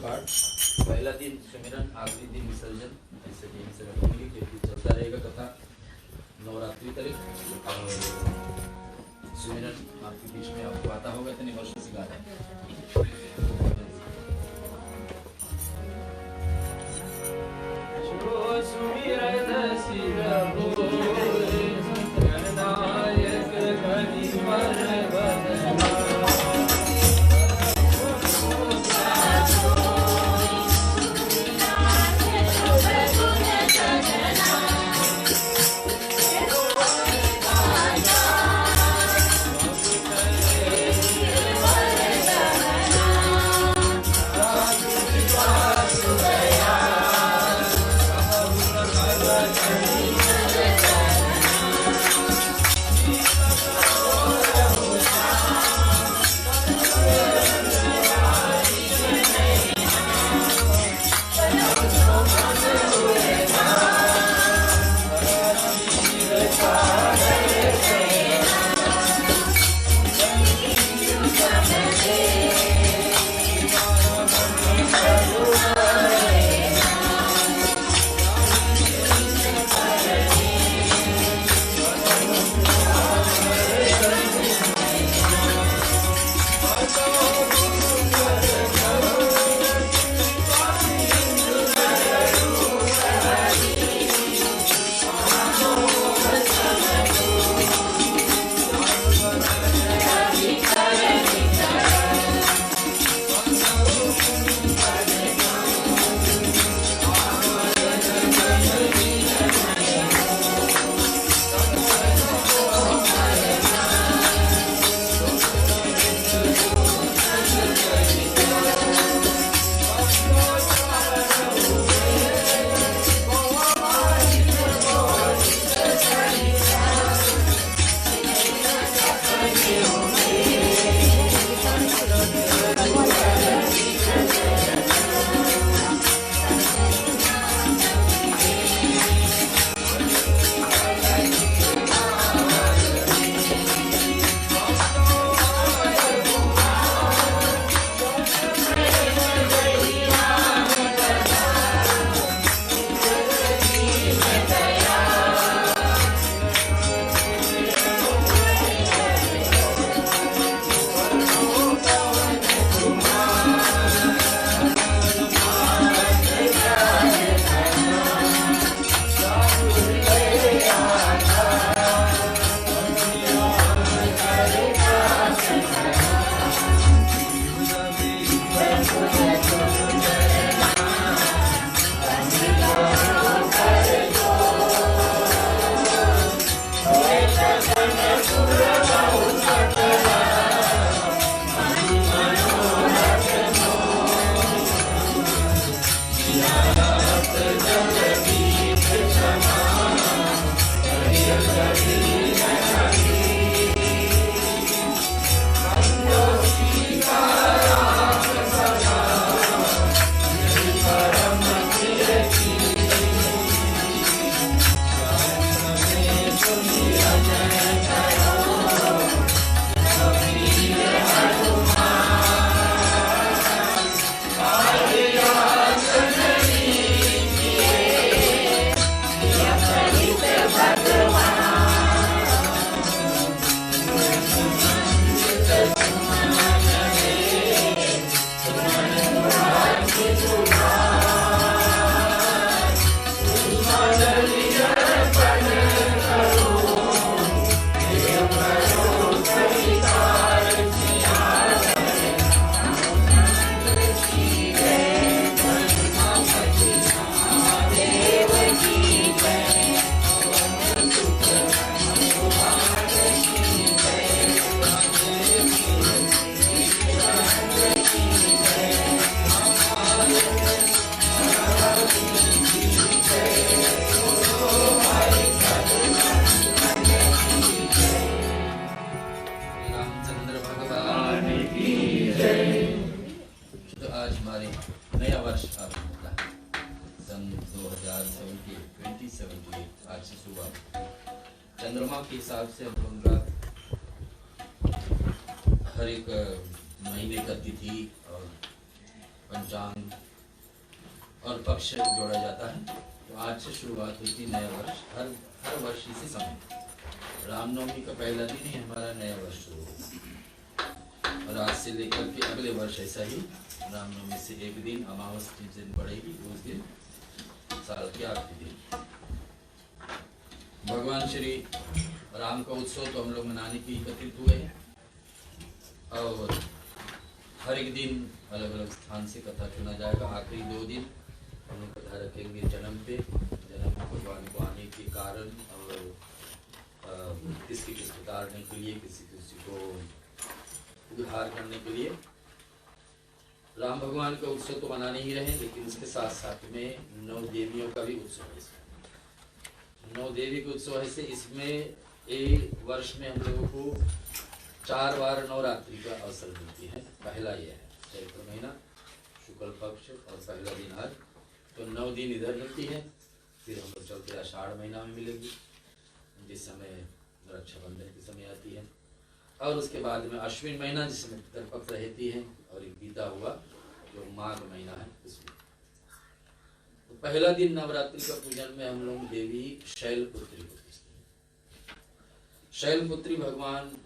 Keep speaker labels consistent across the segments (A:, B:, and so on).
A: पाठ, पहला दिन सुमिरन, आखिरी दिन विसर्जन, ऐसे दिन से रखेंगे क्योंकि चलता रहेगा कथा नवरात्रि तक। और सुमिरन आपके बीच में आपको आता होगा तो निमर्शन सिखा रहे हैं। चंद्रमा के हिसाब से हम लोग हर एक महीने का तिथि और पंचांग और पक्ष जोड़ा जाता है। तो आज से शुरुआत होती है नया वर्ष। हर वर्ष इसी समय रामनवमी का पहला दिन ही हमारा नया वर्ष शुरू होगा और आज से लेकर के अगले वर्ष ऐसा ही रामनवमी से एक दिन अमावस जिस दिन पड़ेगी उस दिन साल के आखिरी दिन भगवान श्री राम का उत्सव तो हम लोग मनाने के एकत्रित हुए हैं और हर एक दिन अलग अलग स्थान से कथा चुना जाएगा। आखिरी 2 दिन हम लोग कथा रखेंगे जन्म पे, जन्म भगवान को आने के कारण और किसी किसी उतारने के लिए, किसी किसी को उद्धार करने के लिए। राम भगवान का उत्सव तो मनाने ही रहे, लेकिन उसके साथ साथ में 9 देवियों का भी उत्सव है। इसमें 9 देवी का उत्सव है। इसमें एक वर्ष में हम लोगों को 4 बार नवरात्रि का अवसर मिलती है। पहला यह है चैत्र महीना शुक्ल पक्ष और पहला दिन आज, तो 9 दिन इधर मिलती है। फिर हम लोग चलते आषाढ़ महीना में मिलेगी जिस समय रक्षाबंधन की समय आती है, और उसके बाद में अश्विन महीना जिसमें पितरपक्ष रहती है, और एक बीता हुआ जो माघ महीना है उसमें। तो पहला दिन नवरात्रि का पूजन में हम लोग देवी शैलपुत्री को पूजते हैं। शैलपुत्री भगवान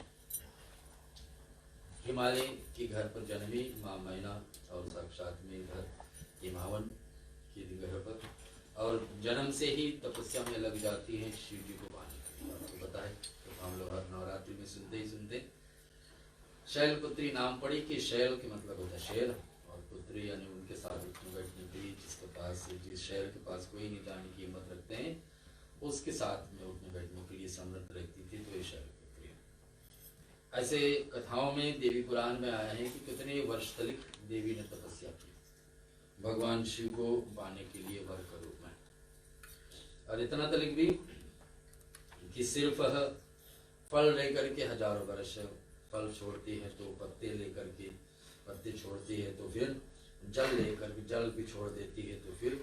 A: हिमालय के घर पर जन्मी माँ मैना और साक्षात में इधर हिमावन के घर पर, और जन्म से ही तपस्या में लग जाती है शिव जी को पाने के लिए। आपको पता है तो हम लोग हर नवरात्रि में सुनते शैलपुत्री नाम पड़ी कि शैल के मतलब होता है शेर, और पुत्री यानी उनके साथ उठने बैठने के लिए, जिसके पास जिस शेर के पास कोई नहीं जाने की हिम्मत रखते हैं उसके साथ में उठने बैठने के लिए समर्थ रहती थी, तो ये शैलपुत्री। ऐसे कथाओं में देवी पुराण में आया है कि कितने वर्ष तक देवी ने तपस्या की भगवान शिव को पाने के लिए वर का रूप में, और इतना तक भी कि सिर्फ फल लेकर के हजारों वर्ष फल छोड़ती है, तो पत्ते लेकर के पत्ते छोड़ती है, तो फिर जल लेकर के जल भी छोड़ देती है, तो फिर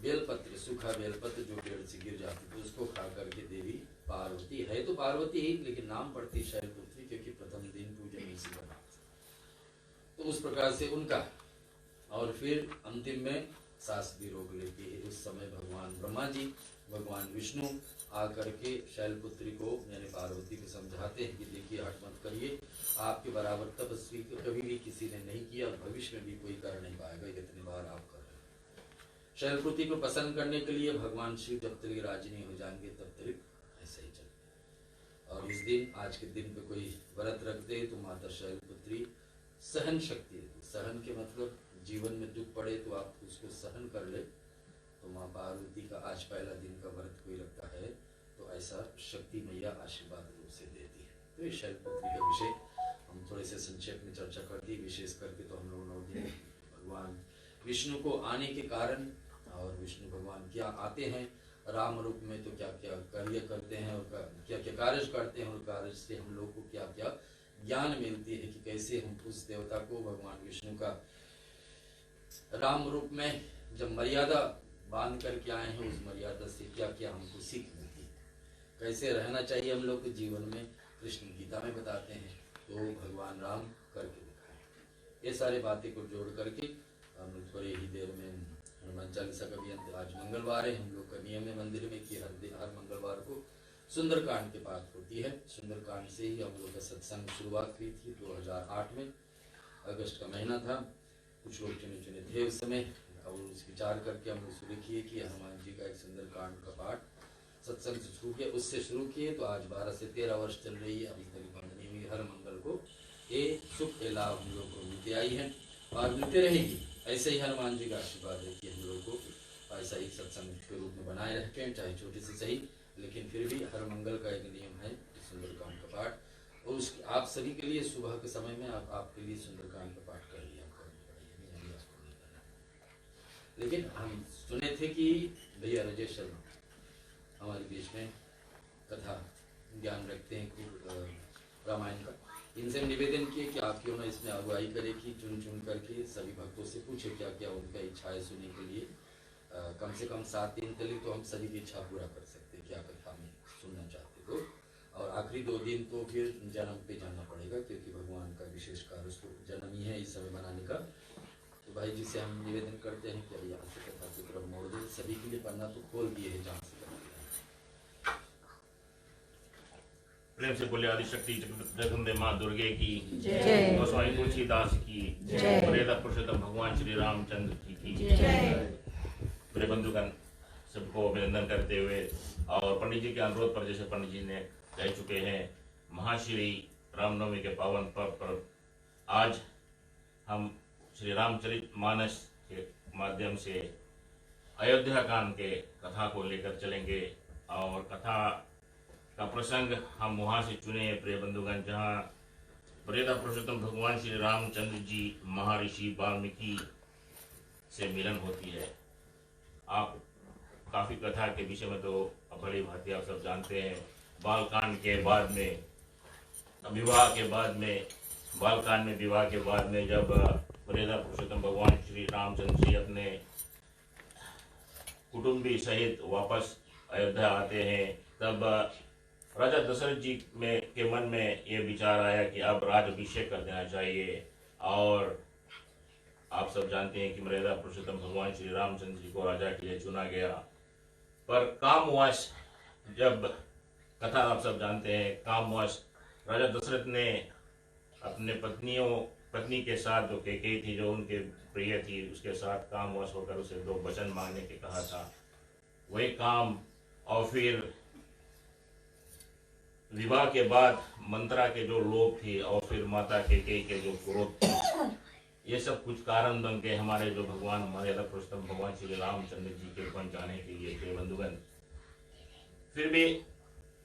A: बेलपत्र सूखा बेलपत्र जो पेड़ से गिर जाती है उसको खा करके देवी पार्वती है, तो पार्वती ही लेकिन नाम पड़ती शैलपुत्री क्योंकि प्रथम दिन पूजन इसी का नाम। तो उस प्रकार से उनका, और फिर अंतिम में सांस भी रोक लेती है। उस समय भगवान ब्रह्मा जी भगवान विष्णु आकर के शैलपुत्री को यानी पार्वती को समझाते हैं कि देखिए हट मत करिए, आपके बराबर तपस्वी को कभी भी किसी ने नहीं किया, भविष्य में भी कोई कर नहीं पाएगा जितनी बार आप कर रहे हैं। शैलपुत्री को पसंद करने के लिए भगवान शिव जब तक राजी नहीं हो जाएंगे तब तक ऐसे ही चलेगा। और इस दिन आज के दिन पे कोई व्रत रखते हैं तो माता शैलपुत्री सहन शक्ति देती। सहन के मतलब जीवन में दुख पड़े तो आप उसको सहन कर ले, तो माँ पार्वती का आज पहला दिन का व्रत कोई रखता है तो ऐसा शक्ति मैया आशीर्वाद रूप से देती है। तो ये शैलपुत्री का विषय हम थोड़े से संक्षेप में चर्चा कर दी। विशेष करके तो हम लोग भगवान विष्णु को आने के कारण, और विष्णु भगवान क्या आते हैं राम रूप में, तो क्या क्या कार्य करते हैं और क्या क्या कार्य करते हैं, और कार्य से हम लोग को क्या क्या ज्ञान मिलती है कि कैसे हम उस देवता को भगवान विष्णु का राम रूप में जब मर्यादा बांध करके आए हैं उस मर्यादा से क्या क्या हमको सीख मिलती है, कैसे रहना चाहिए हम लोग के जीवन में, कृष्ण गीता में बताते हैं, तो भगवान राम करके दिखाए। ये सारे बातें को जोड़ करके हम लोग थोड़ी ही देर में हनुमान चालीसा का भी अंत। आज मंगलवार है, हम लोग का नियम है मंदिर में कि हर मंगलवार को सुंदरकांड की बात होती है। सुंदरकांड से ही हम लोग का सत्संग शुरुआत हुई थी 2008 में, अगस्त का महीना था। कुछ लोग चुने थे उस समय, और उस विचार करके हम लोग शुरू किए कि हनुमान जी का एक सुंदरकांड का पाठ सत्संग से शुरू किया, उससे शुरू किए। तो आज 12 से 13 वर्ष चल रही है, अभी तक बंद नहीं हुई। हर मंगल को ये सुख के लाभ हम लोग को मिलती आई है और मिलते रहेगी। ऐसे ही हनुमान जी का आशीर्वाद है कि हम लोग को ऐसा ही सत्संग के रूप में बनाए रखते हैं, चाहे छोटे से सही, लेकिन फिर भी हर मंगल का एक नियम है सुंदरकांड का पाठ। और उस आप सभी के लिए सुबह के समय में आपके लिए सुंदरकांड का पाठ कर लिया, लेकिन हम सुने थे कि भैया राजेश शर्मा हमारे बीच में कथा ज्ञान रखते हैं खूब रामायण का। इनसे निवेदन किए कि आप क्यों ना इसमें अगुवाई करें कि चुन करके सभी भक्तों से पूछे क्या क्या उनका इच्छा है सुनने के लिए। कम से कम 7 दिन के लिए तो हम सभी की इच्छा पूरा कर सकते हैं क्या कथा में सुनना चाहते तो। और आखिरी 2 दिन तो फिर जन्म पे जाना पड़ेगा क्योंकि भगवान का विशेष कार्य जन्म ही है इस समय मनाने का। तो भाई जी से हम निवेदन करते हैं कि यहाँ से कथा की तरफ मोड़ दे, सभी के लिए पन्ना तो खोल दिए है जहाँ से कथा।
B: प्रेम से बोले आदिशक्ति जगदम्बे माँ दुर्गे की
C: जय।
B: गोस्वामी तुलसीदास की
C: जय।
B: मर्यादा पुरुषोत्तम भगवान श्री रामचंद्र जी की
C: जय।
B: मेरे बंधुगण सबको अभिनंदन करते हुए और पंडित जी के अनुरोध पर, जैसे पंडित जी ने कह चुके हैं, महाश्री रामनवमी के पावन पर्व पर आज हम श्री रामचरित मानस के माध्यम से अयोध्या कांड के कथा को लेकर चलेंगे। और कथा का प्रसंग हम वहाँ से चुने प्रिय बंधुगण, जहाँ मर्यादा पुरुषोत्तम भगवान श्री रामचंद्र जी महर्षि वाल्मीकि से मिलन होती है। आप काफी कथा के विषय में तो बड़ी भांति आप सब जानते हैं। बालकांड के बाद में विवाह के बाद में बालकांड में विवाह के बाद में जब मर्यादा पुरुषोत्तम भगवान श्री रामचंद्र जी अपने कुटुंबी सहित वापस अयोध्या आते हैं, तब राजा दशरथ जी के मन में ये विचार आया कि अब राज्याभिषेक कर देना चाहिए। और आप सब जानते हैं कि मर्यादा पुरुषोत्तम भगवान श्री रामचंद्र जी को राजा के लिए चुना गया। पर कामवश, जब कथा आप सब जानते हैं, कामवश राजा दशरथ ने अपने पत्नी के साथ जो कैकेयी थी, जो उनके प्रिय थी, उसके साथ कामवश होकर उसे 2 वचन मांगने के कहा था। वही काम और फिर विवाह के बाद मंत्रा के जो लोग थे और फिर माता कैकेयी के जो क्रोध थे, ये सब कुछ कारण बन के हमारे जो भगवान मर्यादा पुरुषोत्तम भगवान श्री रामचंद्र जी के बन जाने के लिए थे बंधुगण। फिर भी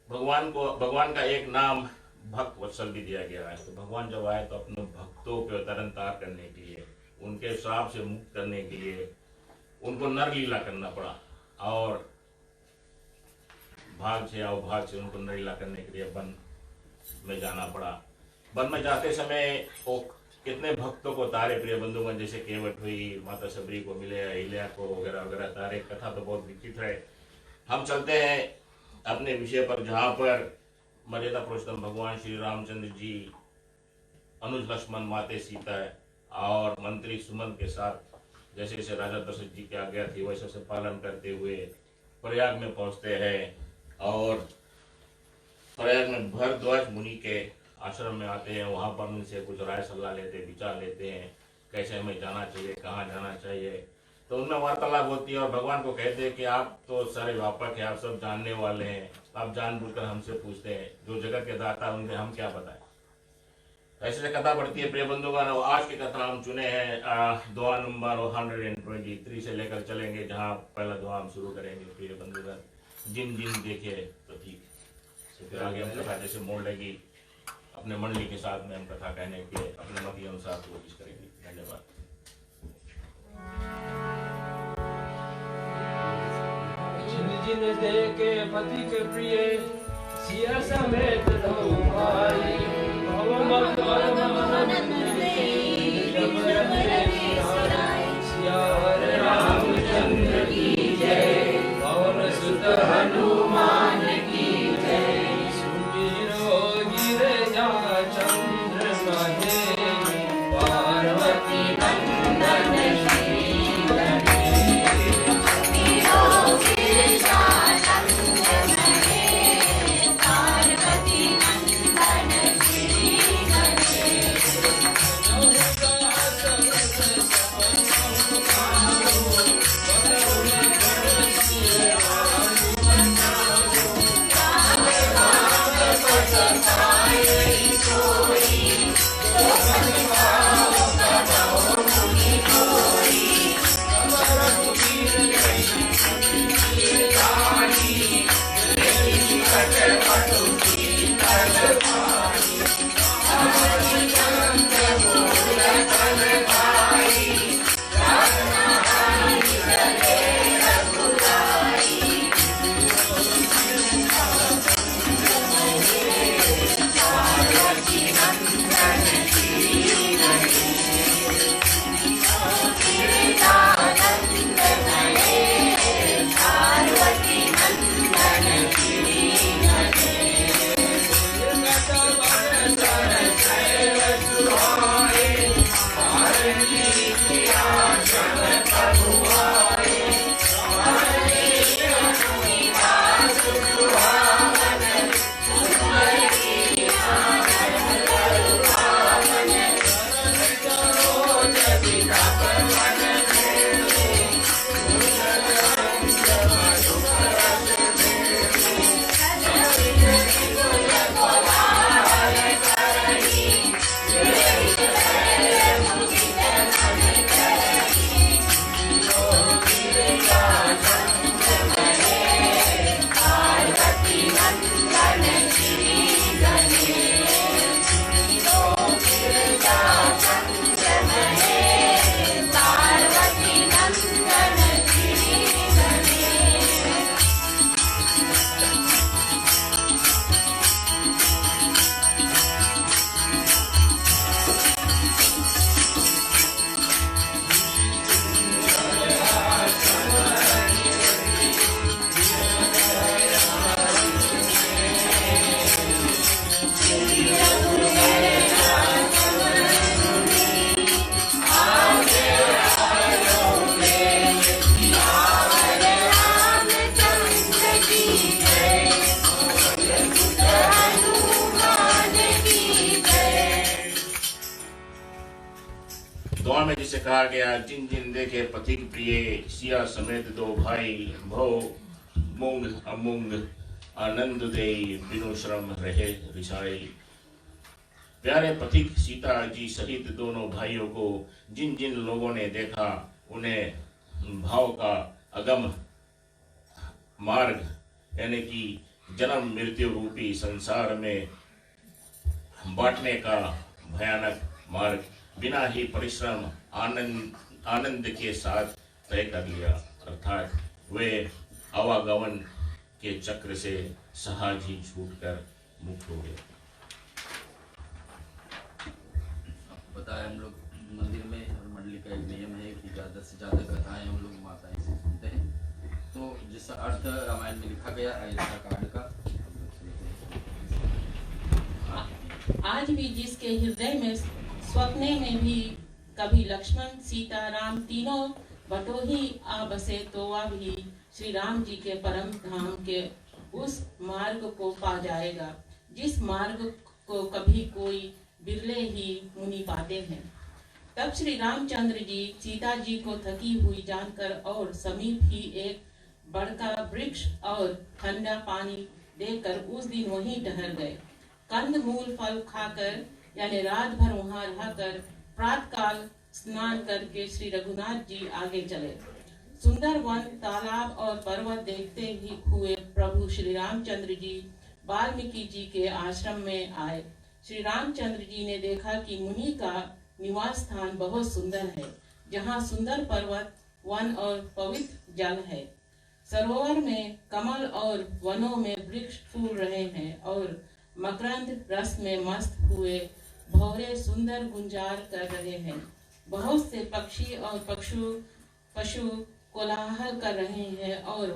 B: भगवान का एक नाम भक्त वत्सल भी दिया गया है। तो भगवान जब आए तो अपने भक्तों को तरन तार करने के लिए, उनके श्राप से मुक्त करने के लिए उनको नरलीला करना पड़ा और भाग से अवभाग से उनको नरलीला करने के लिए वन में जाना पड़ा। वन में जाते समय वो कितने भक्तों को तारे प्रिय बंधुगण, जैसे केवट हुई, माता सबरी को मिले, अहिल्या को वगैरह वगैरह तारे। कथा तो बहुत विचित्र है। हम चलते हैं अपने विषय पर, जहाँ पर मर्यादा पुरुषोत्तम भगवान श्री रामचंद्र जी अनुज लक्ष्मण माते सीता और मंत्री सुमन के साथ जैसे जैसे राजा दशरथ जी की आज्ञा थी वैसे वैसे पालन करते हुए प्रयाग में पहुंचते हैं। और प्रयाग में भरद्वाज मुनि के आश्रम में आते हैं। वहाँ पर उनसे कुछ राय सलाह लेते, विचार लेते हैं कैसे हमें जाना चाहिए, कहाँ जाना चाहिए। तो उनमें वार्तालाप होती है और भगवान को कहते हैं कि आप तो सारे व्यापक हैं, आप सब जानने वाले हैं, आप जानबूझकर हमसे पूछते हैं, जो जगत के दाता उनके हम क्या बताएं। ऐसे कथा बढ़ती है प्रिय बंधुगण। आज की कथा हम चुने हैं दुआ नंबर 123 से लेकर चलेंगे, जहाँ पहला दुआ हम शुरू करेंगे प्रिय बंधुगण। जिन जिन देखे तो ठीक, फिर आगे हम कथा जैसे मोड़ लेगी अपने मंडली के साथ में हम कथा कहने के अपने मत के अनुसार कोशिश करेंगे। धन्यवाद।
D: जिन जिन देखे पति के प्रिय सिया समेत दो भाई, भव मत सिया रामचंद्र की जय, पवन सुत हनुमान की जय। सुमिरो गिरजा चंद्र महे, पार्वती नंदन श्री गणेश। सुमिरो गिरजा चंद्र महे, पार्वती
B: में जिसे कहा गया, जिन जिन देखे पति प्रिय, सिया समेत दो भाई, भव मूंग अमूंग आनंद दे, बिनु श्रम रहे रिसाई। प्यारे पथिक सीता जी सहित दोनों भाइयों को जिन जिन लोगों ने देखा, उन्हें भाव का अगम मार्ग यानी कि जन्म मृत्यु रूपी संसार में बांटने का भयानक मार्ग बिना ही परिश्रम आनंद के साथ तय कर लिया, अर्थात वे आवागमन के चक्र से सहज ही छूटकर मुक्त हो गए।
A: आपको पता है हम लोग मंदिर में और मंडली का एक नियम है कि ज़्यादा से ज़्यादा कथाएं हम लोग माताएं से सुनते हैं। तो जिस अर्थ रामायण में लिखा गया अयोध्या कांड का
C: आज भी जिसके हृदय में स्वप्ने में भी कभी लक्ष्मण सीता राम तीनों बटोही आ बसे, तो वह भी श्री राम जी के परम धाम के उस मार्ग को पा जाएगा जिस मार्ग को कभी कोई बिरले ही मुनि पाते हैं। तब श्री रामचंद्र जी सीता जी को थकी हुई जानकर और समीप ही एक बड़का वृक्ष और ठंडा पानी देकर उस दिन वहीं ठहर गए। कंद मूल फल खाकर यानी रात भर वहां रहकर प्रातः काल स्नान करके श्री रघुनाथ जी आगे चले। सुंदर वन, तालाब और पर्वत देखते ही हुए प्रभु श्री रामचंद्र जी वाल्मीकि जी के आश्रम में आए। श्री रामचंद्र जी ने देखा कि मुनि का निवास स्थान बहुत सुंदर है, जहाँ सुंदर पर्वत, वन और पवित्र जल है। सरोवर में कमल और वनों में वृक्ष फूल रहे हैं और मकरंद रस में मस्त हुए भौरे सुंदर गुंजार कर रहे हैं। बहुत से पक्षी और पशु कोलाहल कर रहे हैं और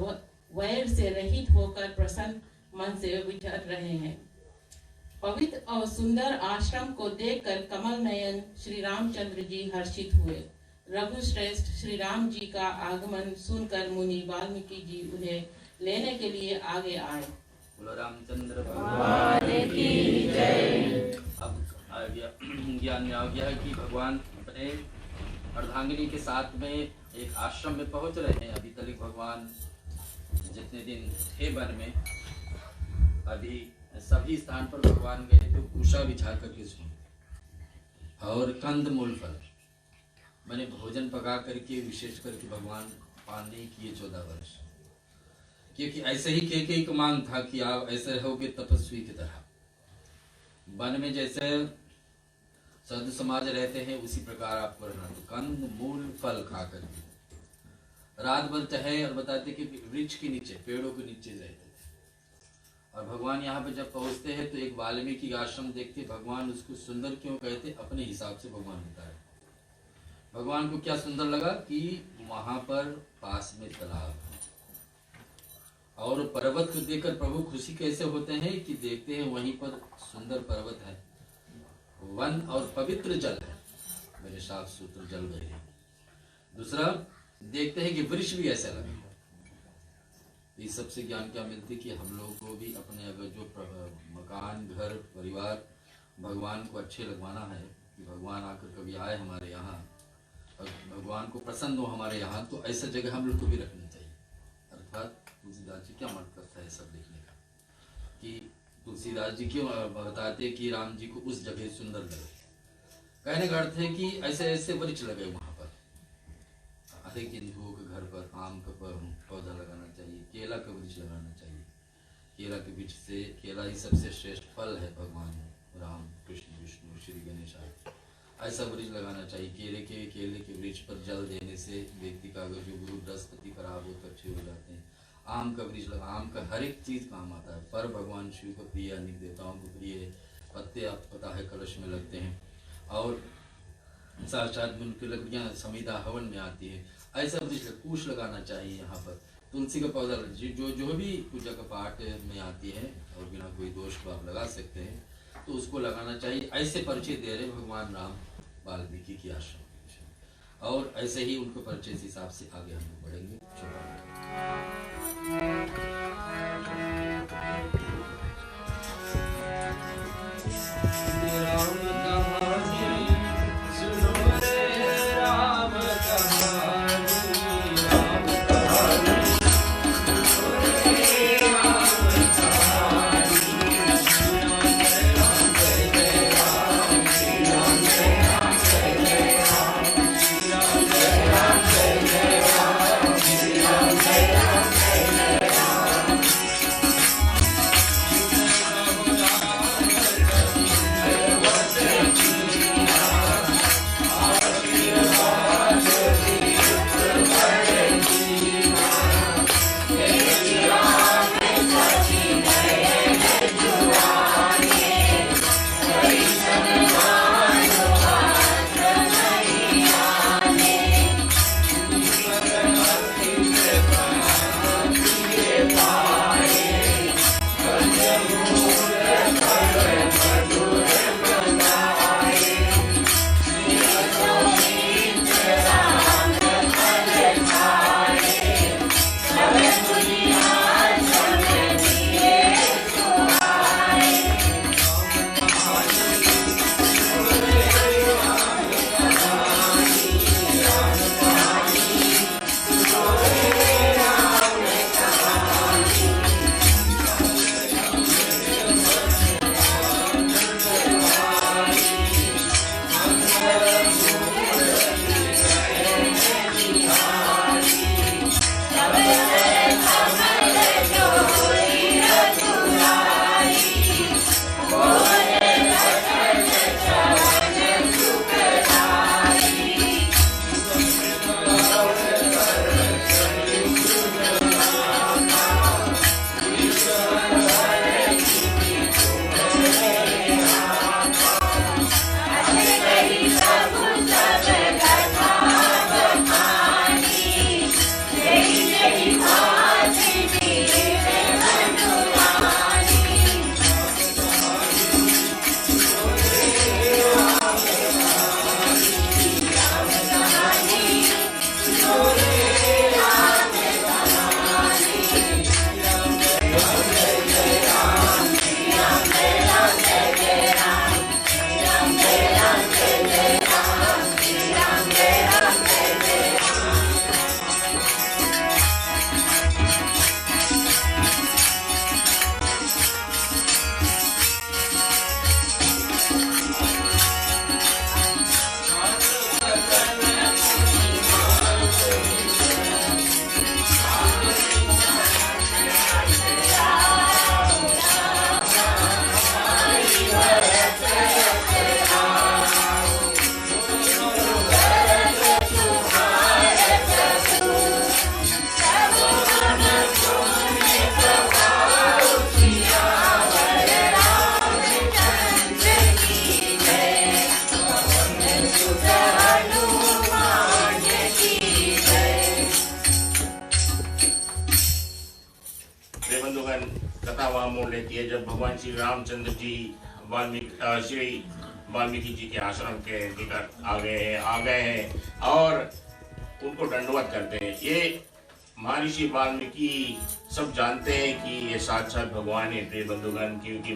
C: वैर से रहित होकर प्रसन्न मन से विचर रहे हैं। पवित्र और सुंदर आश्रम को देखकर कमल नयन श्री रामचंद्र जी हर्षित हुए। रघुश्रेष्ठ श्री राम जी का आगमन सुनकर मुनि वाल्मीकि जी उन्हें लेने के लिए आगे आए।
A: बोलो रामचंद्र भगवान की जय। अब ज्ञान में आ गया है कि भगवान अपने अर्धांगिनी के साथ में एक आश्रम में पहुंच रहे हैं। अभी तक भगवान जितने दिन थे वन में, अभी सभी स्थान पर भगवान गए तो कुशा बिछा करके सोए और कंद मूल फल मैंने भोजन पका करके विशेष करके भगवान पान नहीं किए 14 वर्ष, क्योंकि ऐसे ही के मांग था कि आप ऐसे रहोगे तपस्वी की तरह। वन में जैसे साधु समाज रहते हैं उसी प्रकार आपको रहना। तो कंद मूल फल खा करके रात भर चाहे, और बताते कि वृक्ष के नीचे, पेड़ों के नीचे रहते थे। और भगवान यहाँ पे जब पहुंचते हैं तो एक वाल्मीकि आश्रम देखते, भगवान उसको सुंदर क्यों कहते, अपने हिसाब से भगवान होता है। भगवान को क्या सुंदर लगा कि वहां पर पास में तालाब है और पर्वत को देखकर प्रभु खुशी कैसे होते हैं कि देखते हैं वहीं पर सुंदर पर्वत है, वन और पवित्र जल है, मेरे साफ सूत्र जल गए हैं। दूसरा देखते हैं कि वृक्ष भी ऐसे लगे। इस सबसे ज्ञान क्या मिलती कि हम लोगों को भी अपने अगर जो मकान, घर, परिवार भगवान को अच्छे लगवाना है कि भगवान आकर कभी आए हमारे यहाँ और भगवान को प्रसन्न हो हमारे यहाँ, तो ऐसा जगह हम लोग को भी रखनी चाहिए। अर्थात तुलसीदास जी क्या मत करता है सब देखने का कि तुलसीदास जी क्यों बताते कि राम जी को उस जगह सुंदर लगे। कहने का अर्थ है कि ऐसे ऐसे वृक्ष लगे वहां पर। हर एक हिंदुओं के घर पर आम का पौधा लगाना चाहिए, केला का वृक्ष लगाना चाहिए। केला के वृक्ष से, केला ही सबसे श्रेष्ठ फल है भगवान राम, कृष्ण, विष्णु, श्री गणेश आदि। ऐसा वृक्ष लगाना चाहिए। केले के वृक्ष पर जल देने से व्यक्ति का अगर जो गुरु बृहस्पति खराब हो तो अच्छे हो जाते हैं। आम का वृक्ष लगा, आम का हर एक चीज काम आता है। पर भगवान शिव को प्रिय, अनेक देवताओं को प्रिय है। पत्ते आप पता है कलश में लगते हैं और साक्षात उनकी लकड़ियाँ समिधा हवन में आती है। ऐसा वृक्ष कुश लगाना चाहिए। यहाँ पर तुलसी का पौधा जो भी पूजा का पाठ में आती है और बिना कोई दोष को आप लगा सकते हैं, तो उसको लगाना चाहिए। ऐसे परिचय दे रहे भगवान राम वाल्मीकि की आश्रम, और ऐसे ही उनको परिचय के हिसाब से आगे हम लोग बढ़ेंगे।
D: राम कहानी सुनो रे
B: भगवान श्री रामचंद्र जी श्री वाल्मीकि जी के आश्रम के निकट आ गए हैं और उनको दंडवत करते हैं। ये महर्षि वाल्मीकि सब जानते हैं कि ये साक्षात भगवान है प्रिय बंधुगण, क्योंकि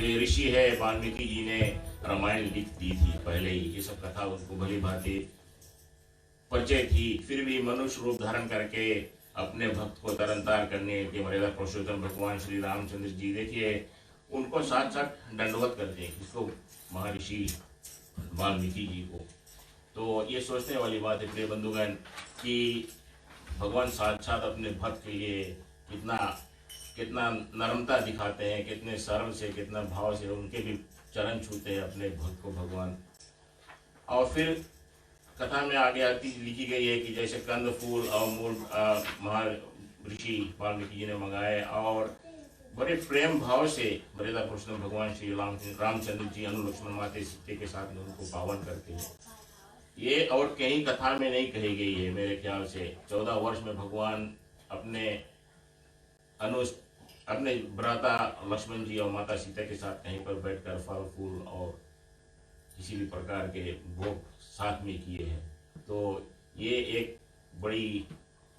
B: ये ऋषि है। वाल्मीकि जी ने रामायण लिख दी थी पहले ही, ये सब कथा उनको भली भांति परिचय थी। फिर भी मनुष्य रूप धारण करके अपने भक्त को तरनतार करने के मर्यादा पुरुषोत्तम भगवान श्री रामचंद्र जी, देखिए उनको साथ साथ दंडवत करते हैं किसको, महर्षि वाल्मीकि जी को। तो ये सोचने वाली बात है प्रिय बंधुगण कि भगवान साक्षात अपने भक्त के लिए कितना नरमता दिखाते हैं, कितने सरल से कितना भाव से उनके भी चरण छूते हैं अपने भक्त को भगवान। और फिर कथा में आगे आती लिखी गई है कि जैसे कंद फूल और मूल महर्षि वाल्मीकि जी ने मंगाए और बड़े प्रेम भाव से मर्यादा पुरुषोत्तम भगवान श्री रामचंद्र जी अनुलक्ष्मण माते सीते के साथ में उनको पावन करते हैं। ये और कहीं कथा में नहीं कही गई है मेरे ख्याल से। 14 वर्ष में भगवान अपने भ्राता लक्ष्मण जी और माता सीता के साथ कहीं पर बैठकर फल फूल और किसी भी प्रकार के भोग साथ में किए हैं। तो ये एक बड़ी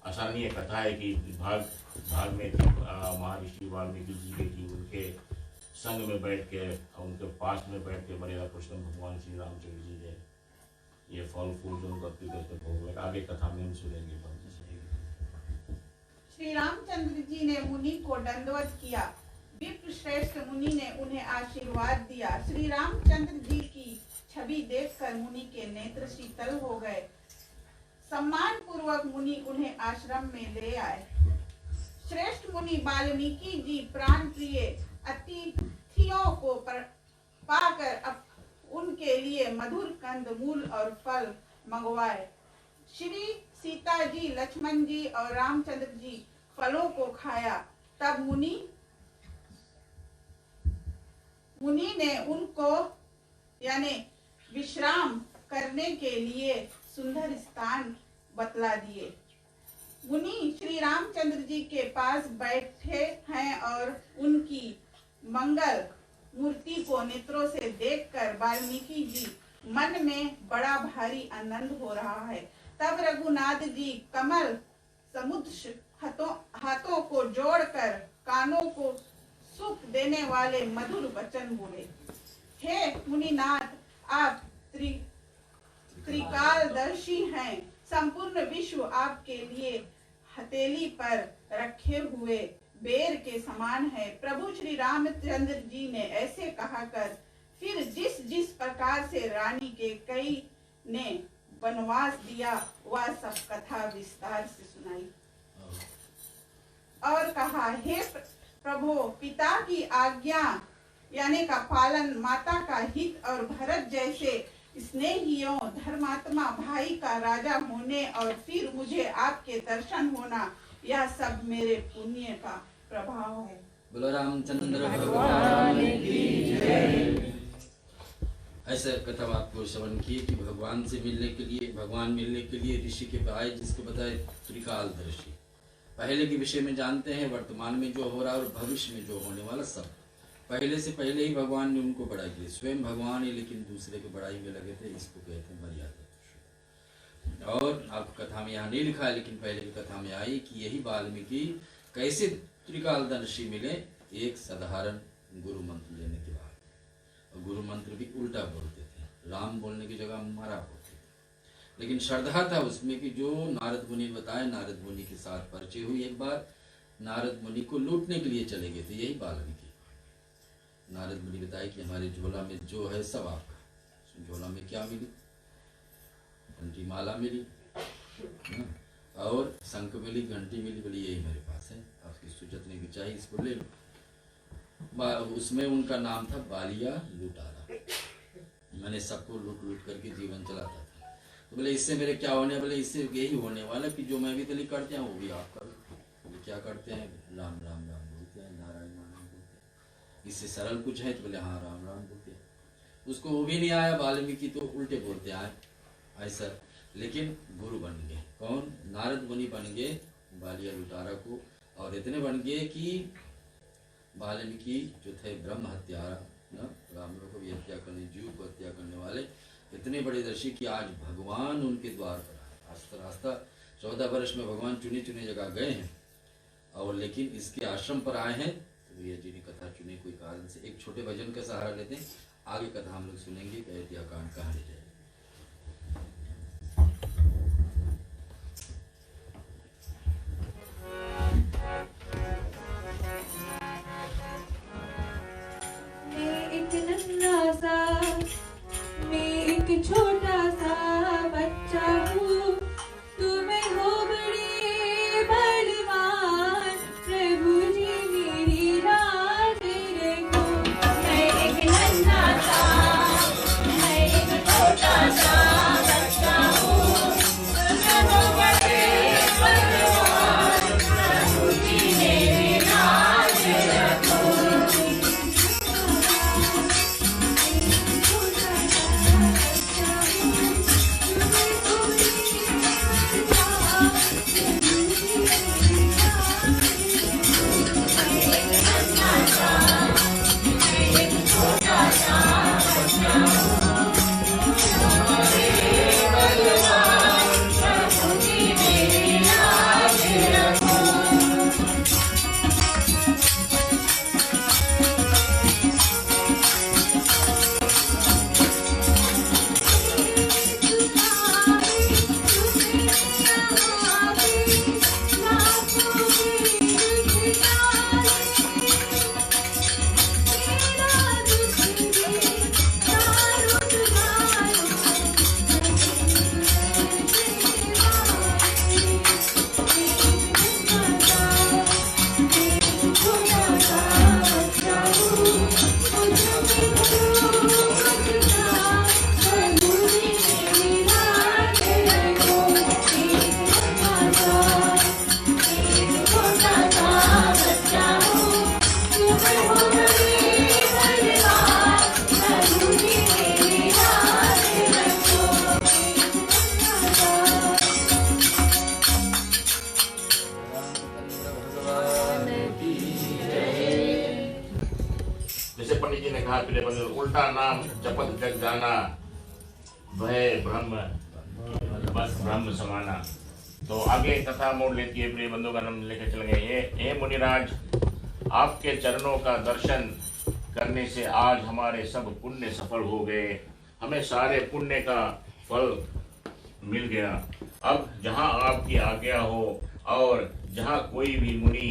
B: आसानीय कथा है कि भाग में महर्षि वाल्मीकि जी की उनके संग में बैठ के उनके पास में बैठ के मर्यादा पुरुषोत्तम भगवान श्री रामचंद्र जी ने ये फल फूल जो उनको अर्पित करके भोग लगा। आगे कथा में हम सुनेंगे।
E: श्री रामचंद्र जी ने मुनि को दंडवत किया। विप्र श्रेष्ठ मुनि ने उन्हें आशीर्वाद दिया। श्री रामचंद्र जी की छवि देखकर मुनि के नेत्र शीतल हो गए। सम्मान पूर्वक मुनि उन्हें आश्रम में ले आए। श्रेष्ठ मुनि वाल्मीकि जी प्राण प्रिय अतिथियों को पाकर उनके लिए मधुर कंद मूल और फल मंगवाए। श्री सीता जी, लक्ष्मण जी और रामचंद्र जी फलों को खाया। तब मुनि ने उनको यानी विश्राम करने के लिए सुंदर स्थान बतला दिए। मुनि श्री रामचंद्र जी के पास बैठे हैं और उनकी मंगल मूर्ति को नेत्रों से देखकर वाल्मीकि जी मन में बड़ा भारी आनंद हो रहा है। तब रघुनाथ जी कमल समुद्र हाथों को जोड़कर कानों को सुख देने वाले मधुर वचन बोले। हे मुनिनाथ, आप त्रिकालदर्शी हैं। संपूर्ण विश्व आपके लिए हथेली पर रखे हुए बेर के समान है। प्रभु श्री रामचंद्र जी ने ऐसे कहा कर फिर जिस प्रकार से रानी के कई ने वनवास दिया वह सब कथा विस्तार से सुनाई और कहा, हे प्रभु, पिता की आज्ञा यानी का पालन, माता का हित और भरत जैसे स्नेहियों, धर्मात्मा भाई का राजा होने और फिर मुझे आपके दर्शन होना, यह सब मेरे पुण्य का प्रभाव है।
A: बोलो रामचंद्र भगवान की जय। ऐसा कथा आपको श्रवण किए कि भगवान मिलने के लिए ऋषि के आए, जिसको बताए त्रिकालदर्शी। पहले के विषय में जानते हैं, वर्तमान में जो हो रहा है और भविष्य में जो होने वाला सब पहले से पहले ही भगवान ने उनको बड़ाई की। स्वयं भगवान ही लेकिन दूसरे की बड़ाई में लगे थे। इसको कहते हैं मर्यादा। और आपको कथा में यहाँ नहीं लिखा है, लेकिन पहले की कथा में आई कि यही वाल्मीकि कैसे त्रिकालदर्शी मिले। एक साधारण गुरु मंत्र लेने के बाद, और गुरु मंत्र भी उल्टा बोलते थे, राम बोलने की जगह मारा बोलते थे। लेकिन श्रद्धा था उसमें कि जो नारद मुनि बताए, नारद मुनि के साथ परिचय हुई। एक बार नारद मुनि को लूटने के लिए चले गए थे यही वाल्मीकि। नारद मुनि बताए कि हमारे झोला में जो है सब आपका। झोला में क्या मिली? घंटी माला मिली और शंख मिली, घंटी मिली। बोली यही मेरे पास है, आपकी जितने की चाहिए इसको ले लो। उसमें उनका नाम था बालिया लुटारा। मैंने सबको लूट लूट करके जीवन चलाता था। तो बोले इससे मेरे क्या होने? बोले इससे यही होने वाला कि जो मैं भी तली करते हैं वो भी आप करो। क्या करते हैं? राम राम राम बोलते हैं, नारायण नारायण बोलते हैं। इससे सरल कुछ है तो बोले हाँ राम राम बोलते हैं। उसको वो भी नहीं आया, वाल्मीकि तो उल्टे बोलते आए ऐसा। लेकिन गुरु बन गए। कौन? नारद मुनि बन गए बालिया लुटारा को। और इतने बन गए कि वाल्मीकि जो थे ब्रह्म हत्यारा ना, रावणों को भी हत्या करने, जीव को हत्या करने वाले इतने बड़े दर्शी कि आज भगवान उनके द्वार पर आए। आस्ता आस्ता 14 वर्ष में भगवान चुनी चुनी जगह गए हैं, और लेकिन इसके आश्रम पर आए हैं। तो भैया जी ने कथा चुनी कोई कारण से, एक छोटे भजन का सहारा लेते हैं। आगे कथा हम लोग सुनेंगे कि अयोध्या कांड कहाँ ले जाएगी।
F: मैं एक छोटा सा बच्चा हूँ, तुम्हें हो बड़े बलवान, प्रभु जी मेरी राह देखो। मैं एक नन्हा सा, मैं एक छोटा सा बच्चा हूँ, तुम्हें हो बड़े बलवान, प्रभु जी मेरी राह देखो।
B: जैसे पंडित जी ने कहा प्रिय बंधु, उल्टा नाम जपत जग जाना, भय ब्रह्म बस ब्रह्म समाना। तो आगे कथा मोड़ लेती है प्रिय बंधु का नाम लेकर चल गए। हे मुनिराज, आपके चरणों का दर्शन करने से आज हमारे सब पुण्य सफल हो गए, हमें सारे पुण्य का फल मिल गया। अब जहाँ आपकी आज्ञा हो और जहाँ कोई भी मुनि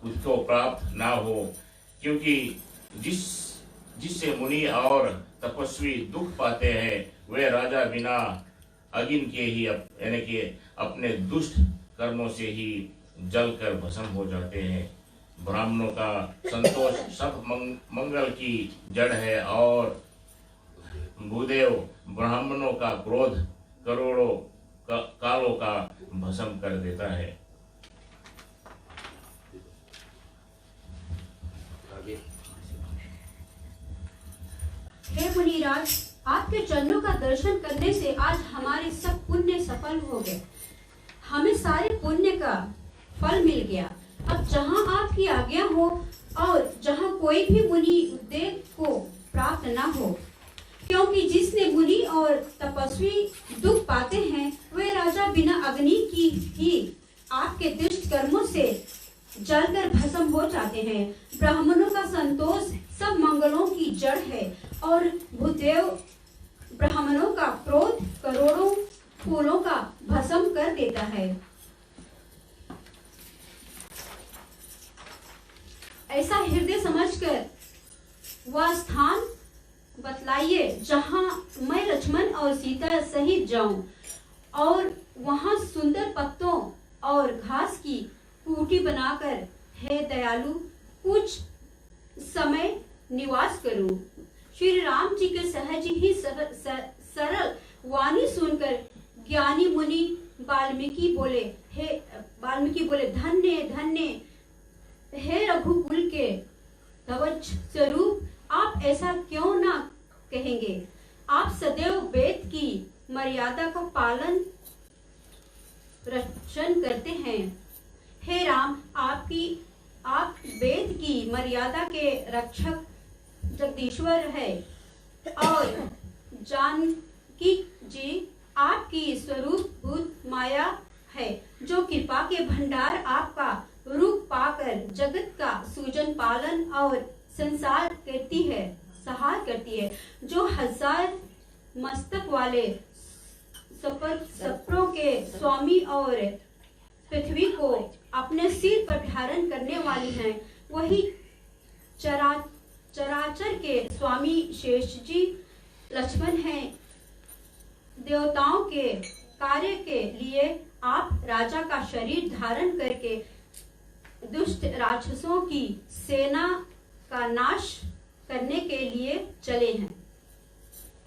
B: उसको प्राप्त ना हो, क्योंकि जिससे मुनि और तपस्वी दुख पाते हैं वे राजा बिना अगिन के ही यानी कि अपने दुष्ट कर्मों से ही जलकर भस्म हो जाते हैं। ब्राह्मणों का संतोष सब मंगल की जड़ है, और भूदेव ब्राह्मणों का क्रोध करोड़ों कालों का भस्म कर देता है।
G: हे मुनिराज, आपके चरणों का दर्शन करने से आज हमारे सब पुण्य सफल हो गए, हमें सारे पुण्य का फल मिल गया। अब जहाँ आपकी आज्ञा हो और जहाँ कोई भी मुनि उद्देश्य को प्राप्त ना हो, क्योंकि जिसने मुनि और तपस्वी दुख पाते हैं वे राजा बिना अग्नि की ही आपके दुष्ट कर्मों से जलकर भस्म हो जाते हैं। ब्राह्मणों का संतोष सब मंगलों की जड़ है, और भूदेव ब्राह्मणों का क्रोध करोड़ों फूलों का भस्म कर देता है। ऐसा हृदय समझकर वह स्थान बतलाइए जहां मैं लक्ष्मण और सीता सहित जाऊं, और वहां सुंदर पत्तों और घास की कुटी बनाकर हे दयालु कुछ समय निवास करूं। श्री राम जी के सहज ही सरल वाणी सुनकर ज्ञानी मुनि वाल्मीकि बोले धन्य धन्य हे रघुकुल के ध्वज स्वरूप, आप ऐसा क्यों ना कहेंगे। आप सदैव वेद की मर्यादा का पालन रक्षण करते हैं। हे राम, आपकी आप वेद की मर्यादा के रक्षक जगदीश्वर है और जानकी जी आपकी स्वरूपभूत माया है, जो कृपा के भंडार आपका रूप पाकर जगत का सूजन पालन और संसार करती है, सहार करती है, जो हजार मस्तक वाले सपरों के स्वामी और पृथ्वी को अपने सिर पर धारण करने वाली हैं, वही चराचर के स्वामी शेष जी लक्ष्मण हैं। देवताओं के कार्य के लिए आप राजा का शरीर धारण करके दुष्ट राक्षसों की सेना का नाश करने के लिए चले हैं।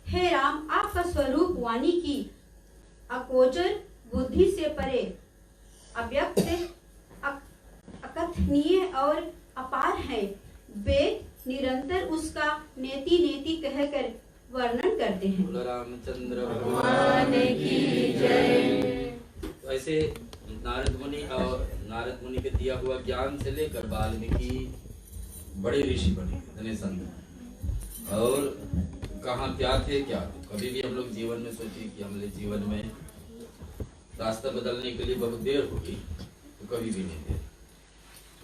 G: हे राम, आपका स्वरूप वाणी की अगोचर बुद्धि से परे, अव्यक्त, अकथनीय और अपार है। वेद निरंतर उसका नेति नेति कहकर वर्णन करते हैं।
A: बोलो रामचंद्र
G: भगवान की जय।
A: तो ऐसे नारद मुनि के दिया हुआ ज्ञान से लेकर वाल्मीकि बड़े ऋषि बने, इतने संत। और कहाँ क्या थे क्या थे। कभी भी हम लोग जीवन में सोचिए कि हमारे जीवन में रास्ता बदलने के लिए बहुत देर होगी, तो कभी भी नहीं थे।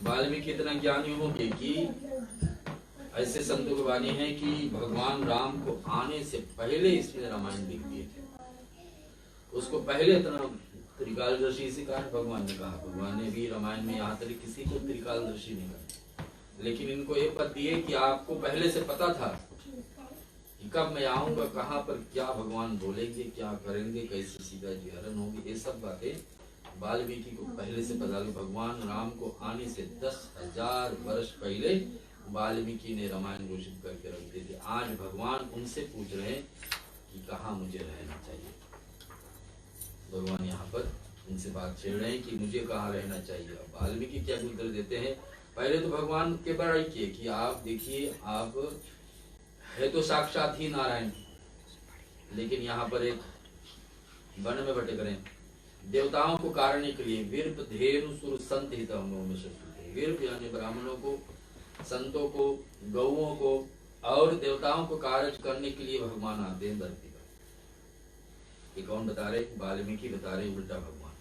A: वाल्मीकि इतना ज्ञानी हो गए कि ऐसे संतों की वाणी है कि भगवान राम को आने से पहले इसने रामायण लिख दिए थे। उसको पहले इतना त्रिकालदर्शी से कहा, भगवान ने कहा। भगवान ने भी रामायण में यहाँ तक किसी को त्रिकालदर्शी नहीं कहा, लेकिन इनको एक पद दिए कि आपको पहले से पता था कि कब मैं आऊंगा, कहाँ पर क्या भगवान बोलेंगे, क्या करेंगे, कैसे सीता जी हरण होगी। ये सब बातें वाल्मीकि को पहले से पता था। भगवान राम को आने से 10,000 वर्ष पहले वाल्मीकि ने रामायण घोषित करके रख दी थी। आज भगवान उनसे पूछ रहे हैं कि कहाँ मुझे रहना चाहिए। भगवान यहाँ पर उनसे बात छेड़ रहे हैं कि मुझे कहाँ रहना चाहिए। वाल्मीकि क्या उत्तर देते हैं, पहले तो भगवान के बड़ाई किए कि आप देखिए, आप है तो साक्षात ही नारायण, लेकिन यहाँ पर एक वन में भटक रहे हैं। देवताओं को कारण के लिए वीर धेनु सुर संत हित वीर यानी ब्राह्मणों को, संतों को, गौओं को और देवताओं को कार्य करने के लिए भगवान आते हैं धरती पर। ये कौन बता रहे? वाल्मीकि बता रहे, उल्टा भगवान।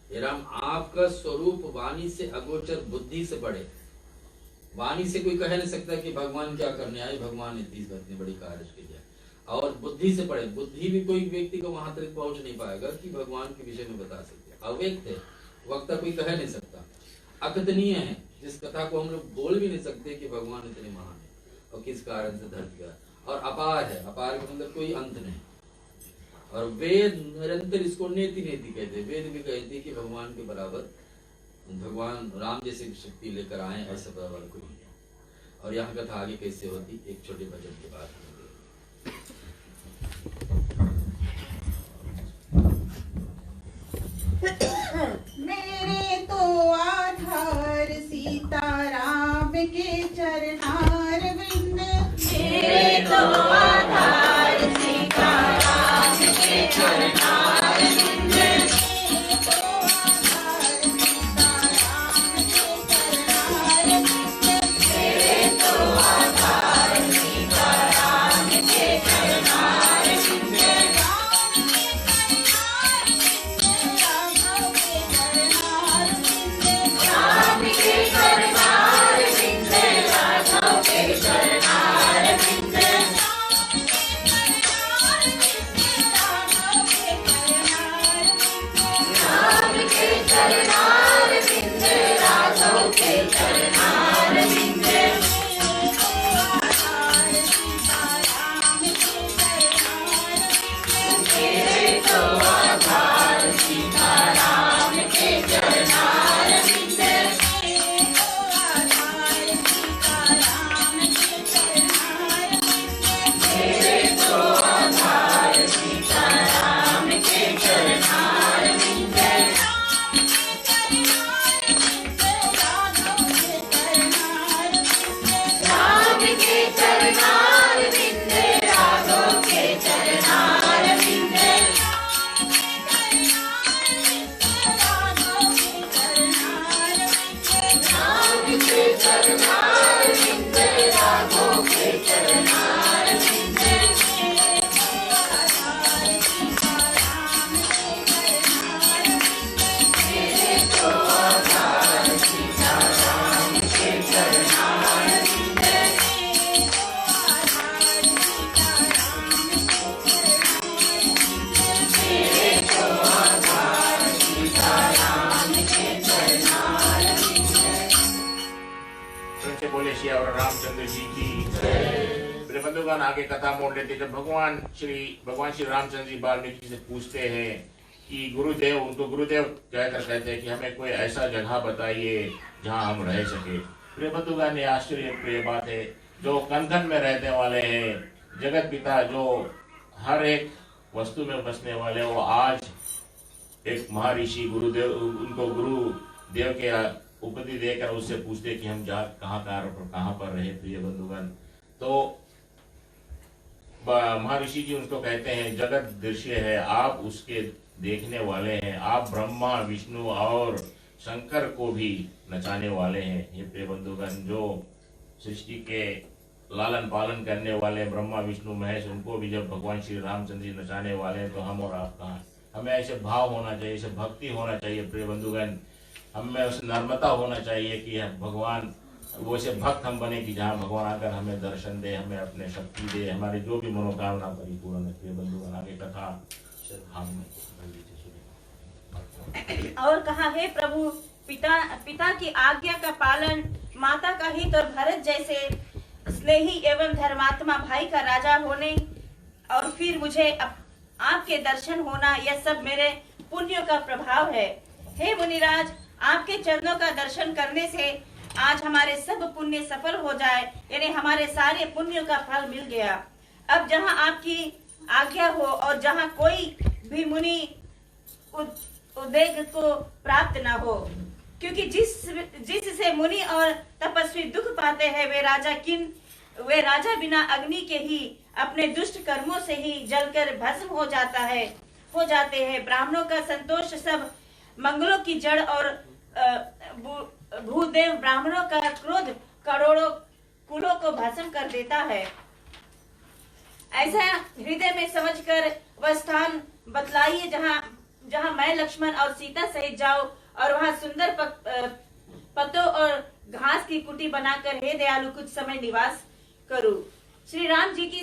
A: हे राम, आपका स्वरूप वाणी से अगोचर, बुद्धि से बड़े। वाणी से कोई कह नहीं सकता कि भगवान क्या करने आए, भगवान इतनी बड़ी कार्य के लिए। और बुद्धि से पड़े, बुद्धि भी कोई व्यक्ति को वहां तक पहुंच नहीं पाएगा कि भगवान के विषय में बता सकते। अव्यक्त है, वक्ता कोई कह नहीं सकता। अकथनीय है, जिस कथा को हम लोग बोल भी नहीं सकते कि भगवान इतने महान है और किस कारण से धरती का। और अपार है, अपार के मतलब कोई अंत नहीं। और वेद निरंतर इसको नेति नेति कहते। वेद भी कहते कि भगवान के बराबर, भगवान राम जैसे शक्ति लेकर आए, ऐसा बराबर कोई नहीं। और यहाँ कथा आगे कैसे होती, एक छोटे भजन के बाद।
E: मेरे तो आधार सीताराम के चरणार बिंद, मेरे तो आधार सीताराम के चरणार बिंद, मेरे तो आधार सीताराम के चरणार बिंद, मेरे तो आधार सीताराम
B: प्रिय बंधुगण, आगे कथा मोड़ लेते। जब भगवान श्री रामचंद्र जी वाल्मीकि से पूछते हैं कि गुरुदेव, उनको गुरुदेव कहकर कहते हैं कि हमें कोई ऐसा जगह बताइए जहां हम रह सके। प्रिय बंधुगण, ये आश्चर्य प्रिय बात है, जो कंकन में रहने वाले हैं, जगत पिता जो हर एक वस्तु में बसने वाले, वो आज एक महर्षि गुरुदेव, उनको गुरुदेव के उपदेश देकर उससे पूछते कि हम कहाँ पर रहे। प्रिय बंधुगण, तो महर्षि जी उनको कहते हैं जगत दृश्य है, आप उसके देखने वाले हैं, आप ब्रह्मा विष्णु और शंकर को भी नचाने वाले हैं। ये प्रिय बंधुगण, जो सृष्टि के लालन पालन करने वाले ब्रह्मा विष्णु महेश, उनको भी जब भगवान श्री रामचंद्र जी नचाने वाले हैं, तो हम और आप कहाँ? हमें ऐसे भाव होना चाहिए, ऐसे भक्ति होना चाहिए। प्रिय बंधुगण, हमें उस नर्मता होना चाहिए कि भगवान वो से भक्त हम बने कि जहाँ भगवान आकर हमें दर्शन दे, हमें अपने शक्ति दे, हमारे जो भी मनोकामना परिपूर्ण है। प्रिय बंधुगण, आगे कथा हम
H: और कहा, हे प्रभु, पिता की आज्ञा का पालन, माता का हित और भरत जैसे स्नेही एवं धर्मात्मा भाई का राजा होने और फिर मुझे आपके दर्शन होना, यह सब मेरे पुण्यों का प्रभाव है। हे मुनिराज, आपके चरणों का दर्शन करने से आज हमारे सब पुण्य सफल हो जाए, यानी हमारे सारे पुण्यों का फल मिल गया। अब जहाँ आपकी आज्ञा हो और जहाँ कोई भी मुनि उद्वेग को प्राप्त न हो, क्योंकि जिससे मुनि और तपस्वी दुख पाते हैं, वे राजा बिना अग्नि के ही अपने दुष्ट कर्मों से ही जलकर भस्म हो जाते हैं। ब्राह्मणों का संतोष सब मंगलों की जड़ और भूदेव ब्राह्मणों का क्रोध करोड़ों कुलों को भस्म कर देता है। ऐसा हृदय में समझकर वह स्थान बतलाइए जहाँ मैं लक्ष्मण और सीता सहित जाऊं और वहाँ सुंदर पत्तों और घास की कुटी बनाकर हे दयालु कुछ समय निवास करूं। श्री राम जी की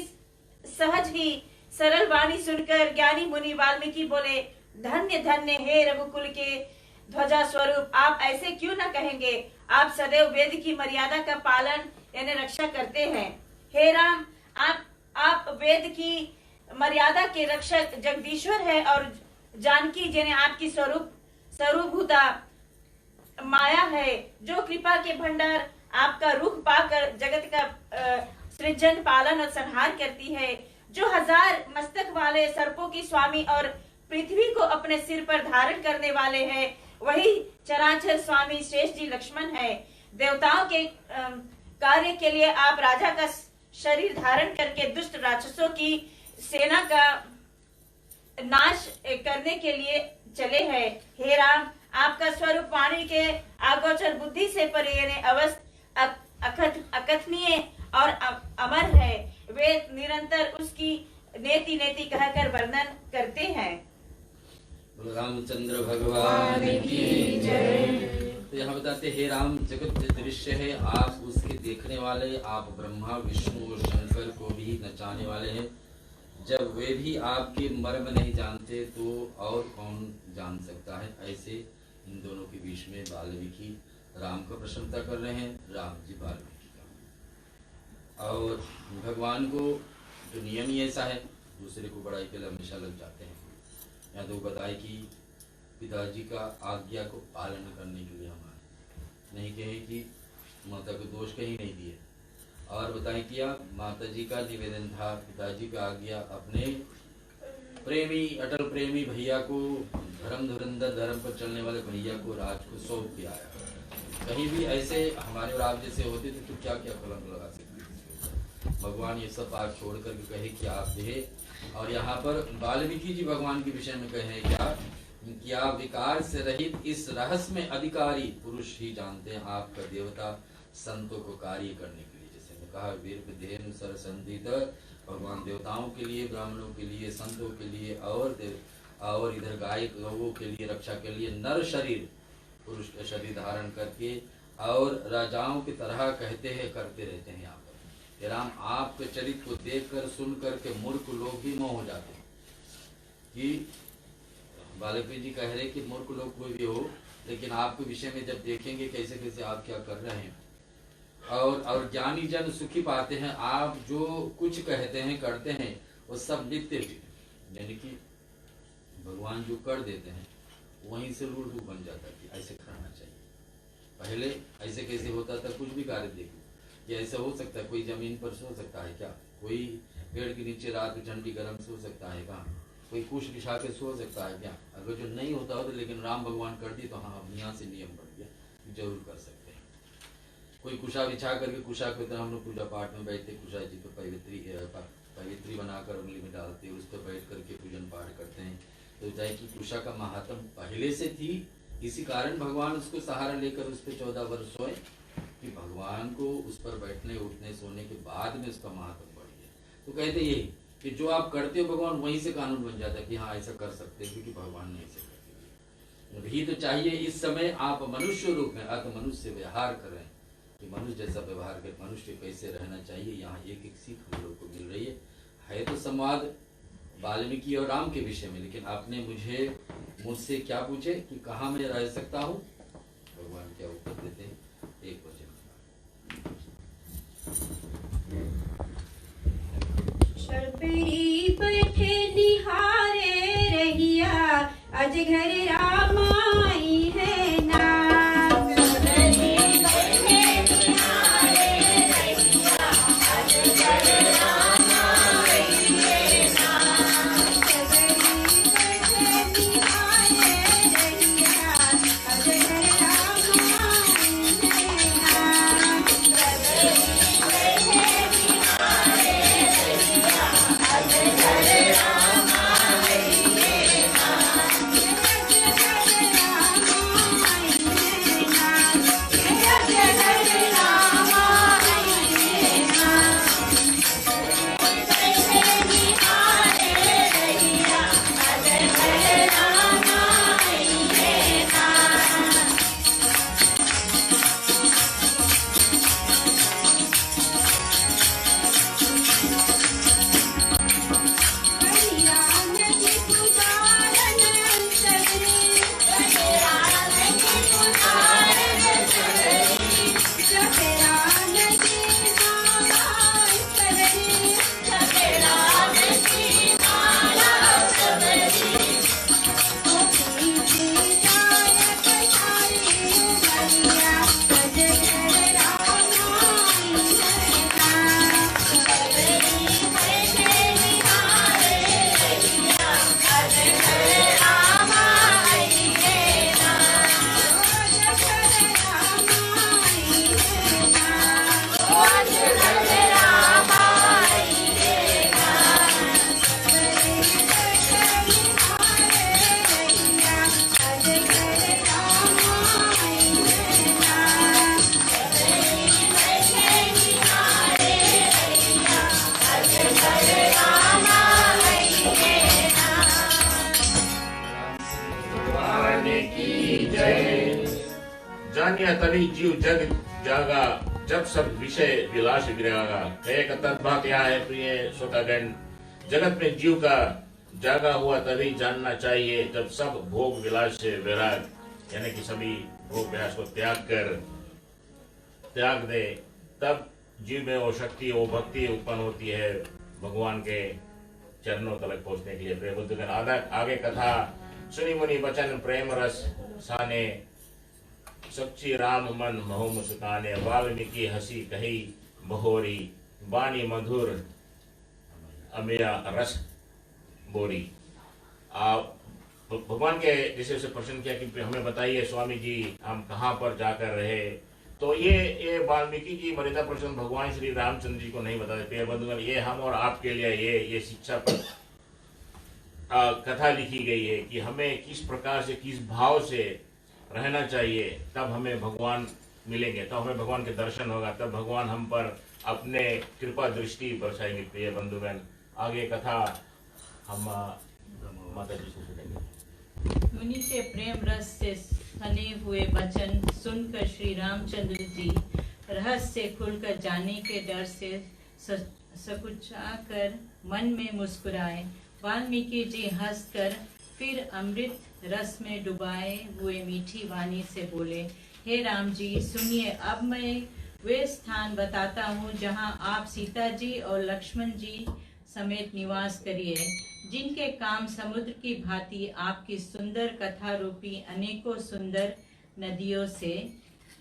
H: सहज ही सरल वाणी सुनकर ज्ञानी मुनि वाल्मीकि बोले, धन्य धन्य हे रघुकुल के ध्वजा स्वरूप, आप ऐसे क्यों न कहेंगे? आप सदैव वेद की मर्यादा का पालन यानी रक्षा करते हैं। हे राम, आप वेद की मर्यादा के रक्षक जगदीश्वर है और जानकी जिन्हें आपकी स्वरूपभूता माया है, जो कृपा के भंडार आपका रुख पाकर जगत का सृजन पालन और संहार करती है, जो 1000 मस्तक वाले सर्पों की स्वामी और पृथ्वी को अपने सिर पर धारण करने वाले हैं, वही चराचर स्वामी श्रेष्ठ जी लक्ष्मण है। देवताओं के कार्य के लिए आप राजा का शरीर धारण करके दुष्ट राक्षसों की सेना का नाश करने के लिए चले हैं। हे राम, आपका स्वरूप वाणी के आगोचर बुद्धि से परे अवस्थ अकथनीय और अमर है। वे निरंतर उसकी नेति नेति कहकर वर्णन करते हैं।
A: रामचंद्र भगवान की जय। तो यहाँ बताते, हे राम, जगत दृश्य है, आप उसके देखने वाले, आप ब्रह्मा विष्णु और शंकर को भी नचाने वाले हैं। जब वे भी आपके मर्म नहीं जानते तो और कौन जान सकता है? ऐसे इन दोनों के बीच में वाल्मीकि राम का प्रशंसा कर रहे हैं, राम जी वाल्मीकि का। और भगवान को जो नियम ही ऐसा है, दूसरे को बड़ाई के लिए हमेशा लग जाते हैं। या तो बताए कि पिताजी का आज्ञा को पालन करने के लिए हमारे नहीं कहे कि माता को दोष कहीं नहीं दिए, और बताएं किया माता जी का निवेदन था, पिताजी का आज्ञा अपने प्रेमी अटल प्रेमी भैया को, धर्म धुरंधर धर्म पर चलने वाले भैया को, राज को सौंप के आया। कहीं भी ऐसे हमारे और आप जैसे होते थे तो क्या क्या कलंक लगा सकते। भगवान ये सब बात छोड़ करके कहे कि आप दे। और यहाँ पर वाल्मीकि जी भगवान के विषय में कहे क्या विकार से रहित इस रहस्य में अधिकारी पुरुष ही जानते हैं आपका देवता संतों को कार्य करने के लिए। जैसे मैं कहा, वीर विधेन सर संदित, भगवान देवताओं के लिए, ब्राह्मणों के लिए, संतों के लिए और इधर गाय गौओं के लिए, रक्षा के लिए नर शरीर पुरुष का शरीर धारण करके और राजाओं की तरह कहते हैं करते रहते हैं। यहाँ पर राम आपके चरित्र को देखकर सुन करके मूर्ख लोग भी मोह हो जाते हैं कि वाल्मीकि जी कह रहे कि मूर्ख लोग कोई भी हो, लेकिन आपके विषय में जब देखेंगे कैसे कैसे आप क्या कर रहे हैं और ज्ञानी जन सुखी पाते हैं। आप जो कुछ कहते हैं करते हैं वो सब नित्य, यानी कि भगवान जो कर देते हैं वहीं से रूढ़ बन जाता है कि ऐसे करना चाहिए। पहले ऐसे कैसे होता था, कुछ भी कार्य देखो कि ऐसा हो सकता है, कोई जमीन पर सो सकता है क्या, कोई पेड़ के नीचे रात में ठंडी गर्म सो सकता है क्या, कोई कुश बिछा के सो सकता है क्या। अगर जो नहीं होता हो तो लेकिन राम भगवान कर दिए तो हाँ अब यहाँ से नियम बढ़ गया, जरूर कर सकते हैं। कोई कुशा बिछा करके, कुशा के तरह हम लोग पूजा पाठ में बैठते, कुशा जी को पवित्री बनाकर उंगली में डालते, उस पर बैठ करके पूजन पाठ करते हैं। तो चाहे कि कुशा का महात्म पहले से थी, इसी कारण भगवान उसको सहारा लेकर उस पर 14 वर्ष सोए कि भगवान को उस पर बैठने उठने सोने के बाद में उसका महात्म बढ़ गया। तो कहते यही कि जो आप करते हो भगवान वहीं से कानून बन जाता है कि हाँ ऐसा कर सकते हैं, क्योंकि भगवान ने ऐसे कर दिया। भी तो चाहिए इस समय आप मनुष्य रूप में अत मनुष्य व्यवहार करें कि मनुष्य जैसा व्यवहार कर, मनुष्य कैसे रहना चाहिए। यहाँ एक एक सीख हम लोग को मिल रही है तो संवाद वाल्मीकि और राम के विषय में, लेकिन आपने मुझसे क्या पूछे कि कहाँ मैं रह सकता हूँ, भगवान क्या उत्तर देते हैं एक वचन।
G: शर्पी बैठे निहारे रहिया, अजगर रामाई है नाम।
B: जानिया तभी जीव जग जागा, जब सब विषय विलास विरागा। एक तत्वा क्या है प्रिय श्रोतागण, जगत में जीव का जागा हुआ तभी जानना चाहिए जब सब भोग विलास से विराग, यानी कि सभी भोग विलास को त्याग दे, तब जीव में वो शक्ति वो भक्ति उत्पन्न होती है भगवान के चरणों तक पहुंचने के लिए। प्रिय बुद्धगण, आगे कथा सुनी मुनि वचन प्रेम रस साने, सच्ची राम मन महु मुस्काने। वाल्मीकि हंसी कही बहोरी, बानी मधुर अमिया रस बोरी। आप भगवान के जैसे प्रश्न किया कि हमें बताइए स्वामी जी हम कहाँ पर जाकर रहे, तो ये वाल्मीकि जी मर्यादा प्रश्न भगवान श्री रामचंद्र जी को नहीं बताते। प्रिय बंधुगण, ये हम और आपके लिए ये शिक्षा पर कथा लिखी गई है कि हमें किस प्रकार से किस भाव से रहना चाहिए, तब हमें भगवान मिलेंगे, तब हमें भगवान के दर्शन होगा, तब भगवान हम पर अपने कृपा दृष्टि बरसाएंगे। प्रिय बंधुगण, आगे कथा हम माता जी से सुनेंगे।
C: मुनि के प्रेम रस से फने हुए वचन सुनकर श्री रामचंद्र जी रहस्य खुलकर जाने के डर से सकुचा कर मन में मुस्कुराए। वाल्मीकि जी हंसकर फिर अमृत रस में डुबाए हुए मीठी वाणी से बोले, हे राम जी सुनिए, अब मैं
I: वे स्थान बताता हूँ जहाँ आप सीता जी और लक्ष्मण जी समेत निवास करिए, जिनके काम समुद्र की भांति आपकी सुंदर कथा रूपी अनेकों सुंदर नदियों से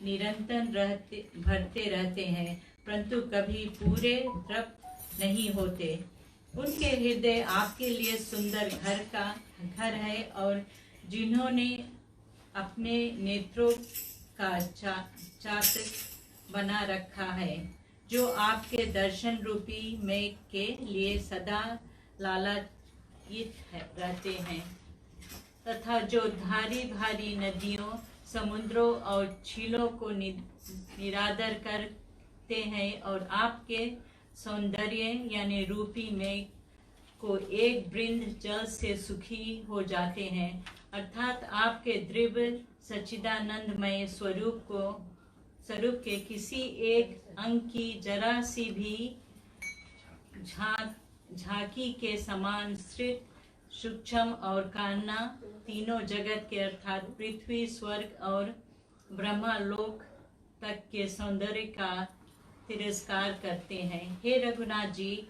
I: निरंतर भरते रहते हैं, परंतु कभी पूरे तृप्त नहीं होते। उनके हृदय आपके लिए सुंदर घर है, और जिन्होंने अपने नेत्रों का चातक बना रखा है, जो आपके दर्शन रूपी मेघ के लिए सदा लालायित रहते हैं, तथा जो भारी नदियों, समुद्रों और झीलों को निरादर करते हैं, और आपके सौंदर्य यानी रूपी मेघ को एक बूंद जल से सुखी हो जाते हैं, अर्थात आपके दिव्य सच्चिदानंदमय स्वरूप के किसी एक अंग की जरा सी भी झांकी के समान स्थित, सूक्ष्म और कारणा तीनों जगत के अर्थात पृथ्वी, स्वर्ग और ब्रह्मलोक तक के सौंदर्य का तिरस्कार करते हैं। हे रघुनाथ जी,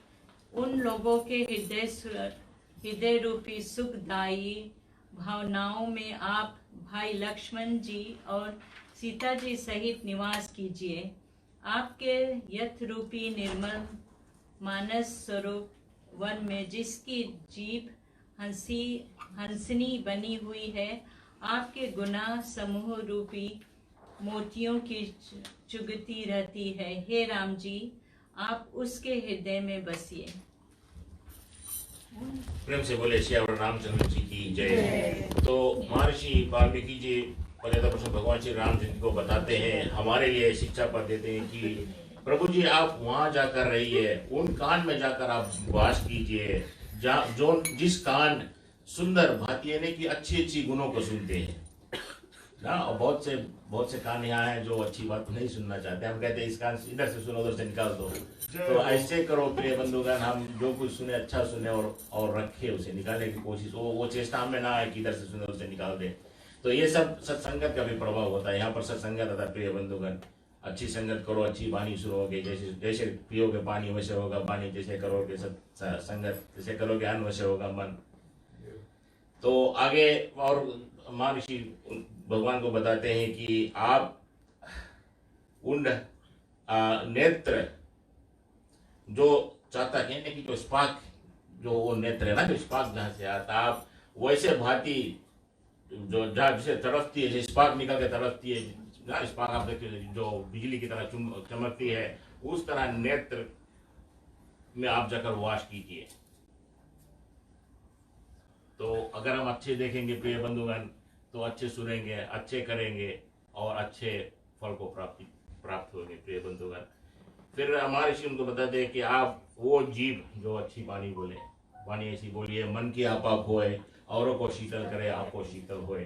I: उन लोगों के हृदय रूपी सुखदायी भावनाओं में आप भाई लक्ष्मण जी और सीता जी सहित निवास कीजिए। आपके यथ रूपी निर्मल मानस स्वरूप वन में जिसकी जीभ हंसनी बनी हुई है, आपके गुना समूह रूपी मोतियों की चुगती रहती है। हे राम जी, आप उसके हृदय में बसिए।
B: प्रेम से बोले श्यावर रामचंद्र जी की जय। तो महर्षि वाल्मीकि जी पहले प्रश्न भगवान श्री राम जी को बताते हैं, हमारे लिए शिक्षा पर देते हैं कि प्रभु जी आप वहां जाकर रहिए, उन कान में जाकर आप वास कीजिए जो जिस कान सुंदर भांति यानी कि अच्छी अच्छी गुणों को सुनते हैं ना। और बहुत से कान यहाँ हैं जो अच्छी बात नहीं सुनना चाहते। हम कहते हैं इस कान इधर से सुनो उधर से निकाल दो। तो ऐसे करो प्रिय बंधुगण, हम जो कुछ सुने अच्छा सुने और रखे, उसे निकालने की कोशिश, वो चेष्टा हमें ना है कि इधर से सुने उधर से निकाल दे। तो ये सब सत्संगत का भी प्रभाव होता है। यहाँ पर सत्संगत आता है प्रिय बंधुगण, अच्छी संगत करो, अच्छी वाणी सुनोगे, जैसे पियोगे पानी वैसे होगा वाणी, जैसे करोगे संगत जैसे करोगे अन्न वैसे होगा मन। तो आगे और महर्षि भगवान को बताते हैं कि आप उन नेत्र जो चाहता कहने की जो स्पार्क, जो वो नेत्र है ना, जो स्पार्क जहाँ से आता, आप वैसे भांति जो जहाँ जिसे तड़पती है, जैसे स्पार्क निकल के तड़पती है ना, स्पार्क आप देखते जो बिजली की तरह चमकती है, उस तरह नेत्र में आप जाकर वास कीजिए। तो अगर हम अच्छे देखेंगे प्रिय बंधुगण, तो अच्छे सुनेंगे, अच्छे करेंगे और अच्छे फल को प्राप्त होंगे प्रिय बंधुगण। फिर हमारे ऋषि उनको बताते हैं कि आप वो जीव जो अच्छी वाणी बोले, वाणी ऐसी बोलिए मन की आपा खोए, औरों को शीतल करे आपको शीतल होए।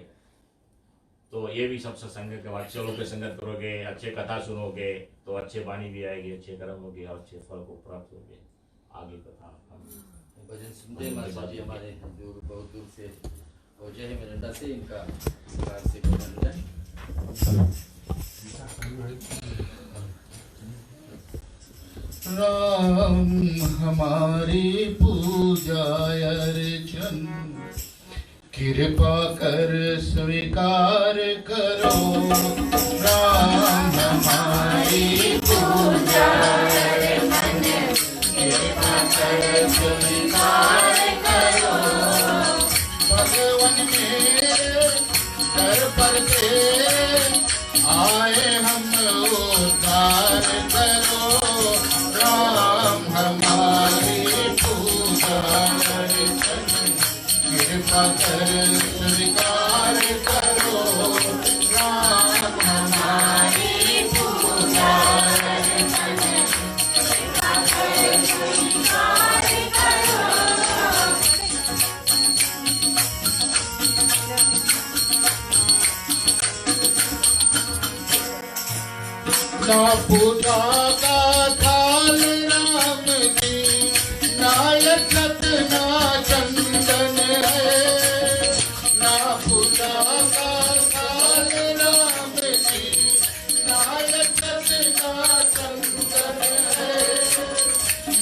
B: तो ये भी सब सत्संग के बाद अच्छे लोग के संगत करोगे, अच्छे कथा सुनोगे तो अच्छे वाणी भी आएगी, अच्छे कर्म होगे और अच्छे फल को प्राप्त होगे। आगे कथा हम
A: भजन सुनते हैं माता जी हमारे जो बहुत दूर से पहुंचे हैं मिरंडा से, इनका कार से
J: राम हमारी पूजा अर्चन कृपा कर स्वीकार करो। राम हमारी पूजा अर्चन कृपा कर स्वीकार करो। भगवान मेरे दर पर के आए हम उद्धार करो। राम हमारी पूजा अर्चन कृपा कर स्वीकार करो। राम हमारी पूजा अर्चन कृपा कर स्वीकार करो। ना पूजा का थाल राम की, ना यक्षत ना चंदन है। ना पूजा का थाल राम की, ना यक्षत ना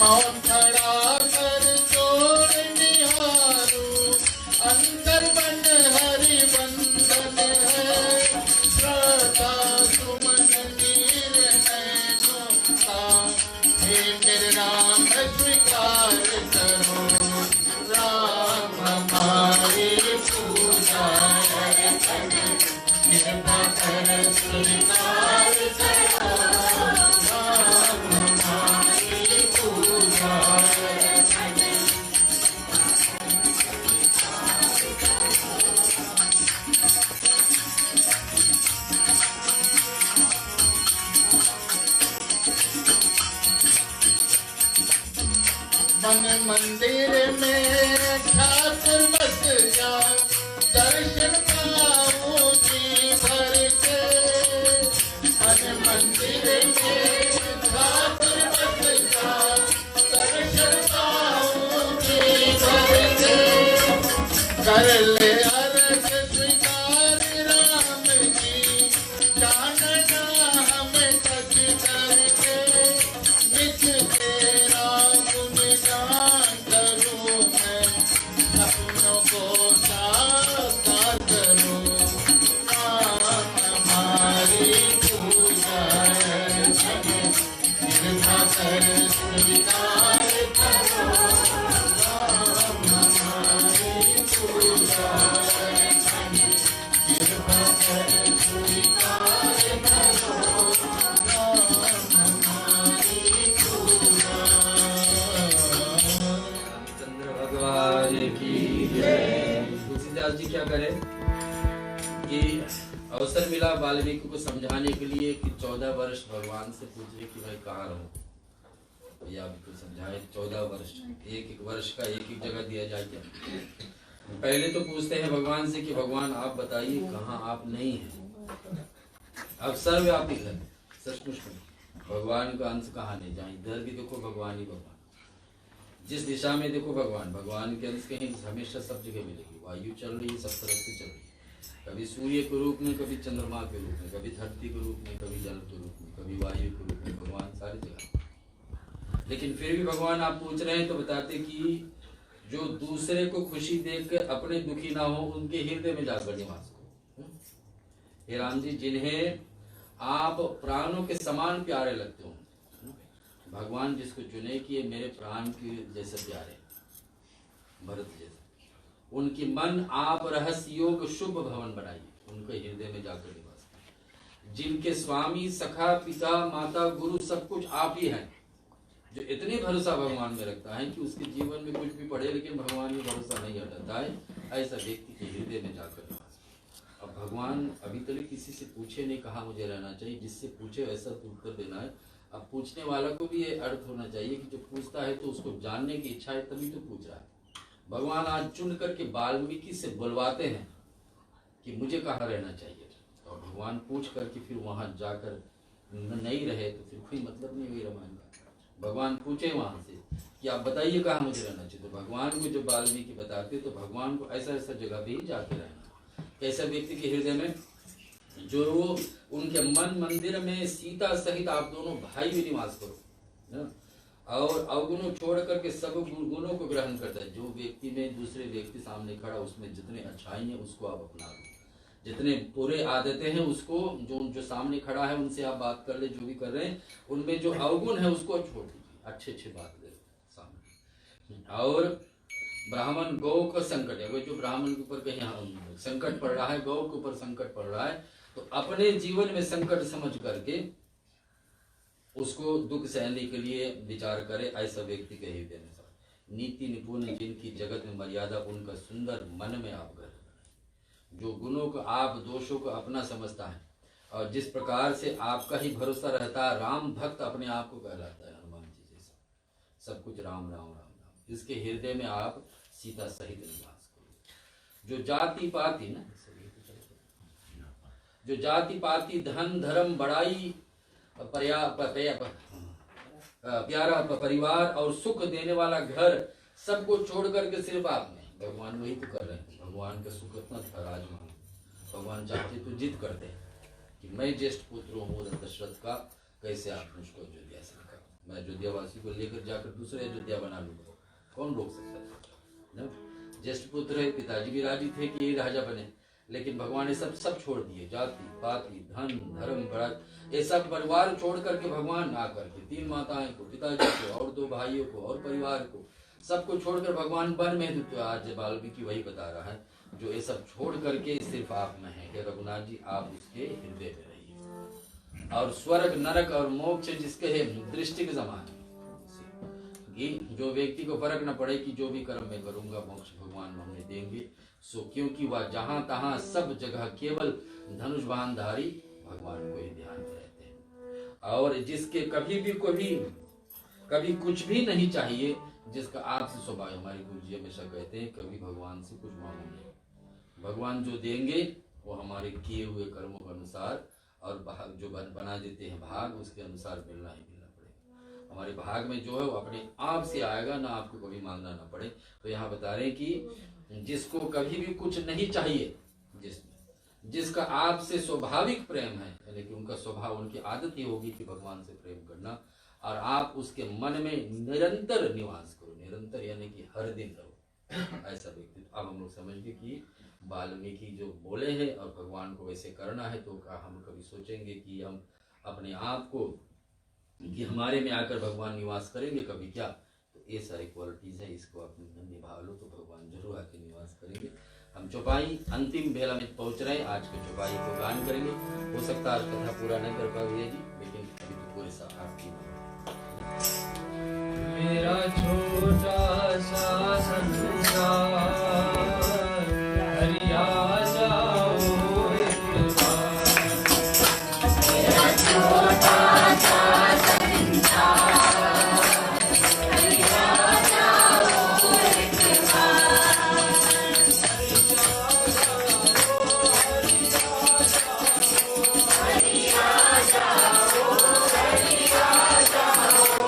J: मौन खड़ा कर जोड़ निहारू अंतर बन हरि बंधन है श्रद्धा सुमन नीर नैनों का हे मेरे राम स्वीकार करो राम हमारी पूजा कृपा कर स्वीकार करो राम हमारी पूजा मन मंदिर में ठाकुर बस जा दर्शन पाऊं जी भर के मन मंदिर में ठाकुर बस जा दर्शन पाऊं जी भर के कर ले अर्घ स्वीकार राम जी जानना हमें सच करके निज तेरा गुणगान करूं मैं सपनों को साकार करूं राम हमारी पूजा कृपा कर स्वीकार करो राम हमारी पूजा कृपा कर स्वीकार करो राम हमारी पूजा
A: रामचंद्र भगवान की जय। तुलसीदास जी क्या करें कि अवसर मिला वाल्मीकि को समझाने के लिए कि 14 वर्ष भगवान से पूछे कि मैं कहाँ रहूं, भैया आपको समझाए 14 वर्ष, एक एक वर्ष का एक एक जगह दिया जाए क्या। पहले तो पूछते हैं भगवान से कि भगवान आप बताइए कहाँ आप नहीं हैं, अब सर्वव्यापी है सचमुच में भगवान का अंश कहाँ नहीं जाए, इधर भी देखो भगवान ही भगवान, जिस दिशा में देखो भगवान, भगवान के अंश कहीं हमेशा सब जगह मिलेगी, वायु चल रही है सब तरफ से चल रही है, कभी सूर्य के रूप में, कभी चंद्रमा के रूप में, कभी धरती के रूप में, कभी जल के रूप में, कभी वायु के रूप में, भगवान सारी जगह। लेकिन फिर भी भगवान आप पूछ रहे हैं तो बताते कि जो दूसरे को खुशी देकर अपने दुखी ना हो उनके हृदय में जाकर निवास करो। हे राम जी, जिन्हें आप प्राणों के समान प्यारे लगते हो, भगवान जिसको चुने कि ये मेरे प्राण के जैसे प्यारे, भरत जैसे, उनकी मन आप रहस्य योग शुभ भवन बनाइए, उनके हृदय में जाकर निवास करिए। जिनके स्वामी सखा पिता माता गुरु सब कुछ आप ही हैं, जो इतने भरोसा भगवान में रखता है कि उसके जीवन में कुछ भी पड़े लेकिन भगवान में भरोसा नहीं हटाता है, ऐसा व्यक्ति के हृदय में जाकर निवास करिए। अब भगवान अभी तक किसी से पूछे नहीं कहा मुझे रहना चाहिए, जिससे पूछे वैसा उत्तर देना है। अब पूछने वाला को भी ये अर्थ होना चाहिए कि जो पूछता है तो उसको जानने की इच्छा है तभी तो पूछ रहा है। भगवान आज चुन करके वाल्मीकि से बुलवाते हैं कि मुझे कहाँ रहना चाहिए, और भगवान पूछ करके फिर वहां जाकर नहीं रहे तो फिर कोई मतलब नहीं हुई रामायण का। भगवान पूछे वहां से कि आप बताइए कहाँ मुझे रहना चाहिए, तो भगवान को जब वाल्मीकि बताते तो भगवान को ऐसा ऐसा जगह भी जाके रहना, ऐसा व्यक्ति के हृदय में जो उनके मन मंदिर में सीता सहित आप दोनों भाई भी निवास करो ना, और अवगुणों छोड़ करके सब गुणों को ग्रहण करता है। जो व्यक्ति में दूसरे व्यक्ति सामने खड़ा उसमें जितने अच्छाई है उसको आप अपना लो, जितने बुरे आदतें हैं उसको जो सामने खड़ा है उनसे आप बात कर ले, जो भी कर रहे हैं उनमें जो अवगुण है उसको छोड़ दीजिए, अच्छे अच्छे बात ले सामने। और ब्राह्मण गौ का संकट, अगर जो ब्राह्मण के ऊपर कहीं संकट पड़ रहा है, गौ के ऊपर संकट पड़ रहा है, तो अपने जीवन में संकट समझ करके उसको दुख सहने के लिए विचार करे, ऐसा व्यक्ति के हृदय में नीति निपुण जिनकी जगत में मर्यादा, उनका सुंदर मन में आप घर, जो गुणों को आप दोषों को अपना समझता है और जिस प्रकार से आपका ही भरोसा रहता है, राम भक्त अपने आप को कहलाता है, हनुमान जी जैसा, सब कुछ राम राम राम राम, इसके हृदय में आप सीता सहित निवास करो। जो जाति पाति ना, जो जाति पाति धन धर्म बड़ाई प्यारा परिवार और सुख देने वाला घर सबको छोड़ करके सिर्फ आप नहीं, भगवान वही तो कर रहे हैं। भगवान का सुख इतना था राजमान, भगवान चाहते तो जिद करते कि मैं ज्येष्ठ पुत्र हूँ दशरथ का, कैसे आप मुझको अयोध्या से निकालो। मैं अयोध्या वासी को लेकर जाकर दूसरे अयोध्या बना लूंगा, कौन रोक सकता है? ज्येष्ठ पुत्र है, पिताजी भी राजी थे कि ये राजा बने, लेकिन भगवान ने सब छोड़ दिए, जाति पाति धन धर्म बड़ा ये सब परिवार छोड़ करके भगवान आकर के 3 माताएं को, पिताजी को और 2 भाइयों को और परिवार को सबको छोड़कर भगवान वन में, तो आज वाल्मीकि वही बता रहा है, जो ये सब छोड़ करके सिर्फ आप में है कि रघुनाथ जी आप उसके हृदय में रहिए। और स्वर्ग नरक और मोक्ष जिसके है दृष्टि के समान है, कि जो व्यक्ति को फर्क न पड़े कि जो भी कर्म मैं करूंगा मोक्ष भगवान हमें देंगे, सो क्योंकि वह जहां तहां सब जगह केवल धनुष बाणधारी भगवान को ही ध्यान में रहते हैं। और जिसके कभी कुछ भी नहीं चाहिए, जिसका आपसे स्वभाव, हमारे गुरु जी हमेशा कहते हैं कभी भगवान से कुछ मांगो नहीं, भगवान जो देंगे वो हमारे किए हुए कर्मों के अनुसार और भाग जो बना देते हैं भाग, उसके अनुसार मिलना ही मिलना पड़ेगा। हमारे भाग में जो है वो अपने आप से आएगा, ना आपको कभी मांगना ना पड़े। तो यहाँ बता रहे हैं कि जिसको कभी भी कुछ नहीं चाहिए, जिसका आपसे स्वाभाविक प्रेम है, यानी कि उनका स्वभाव, उनकी आदत ही होगी कि भगवान से प्रेम करना, और आप उसके मन में निरंतर निवास करो, निरंतर यानी कि हर दिन रहो, ऐसा व्यक्ति। अब हम लोग समझ गए कि वाल्मीकि जो बोले हैं और भगवान को वैसे करना है, तो हम कभी सोचेंगे कि हम अपने आप को कि हमारे में आकर भगवान निवास करेंगे कभी क्या? तो ये सारी क्वालिटीज है, इसको आप निभा लो तो भगवान जरूर आके निवास करेंगे। हम चौपाई अंतिम बेला में पहुंच रहे हैं, आज के चौपाई को गान करेंगे। हो सकता है आज कथा पूरा नहीं कर पाओगे जी, लेकिन अभी तो पूरे साथ आपकी
D: मेरा छोटा सा संसार हरिया जाओ एक बार, मेरा छोटा सा संसार हरिया जाओ एक बार, हरिया जाओ हरिया जाओ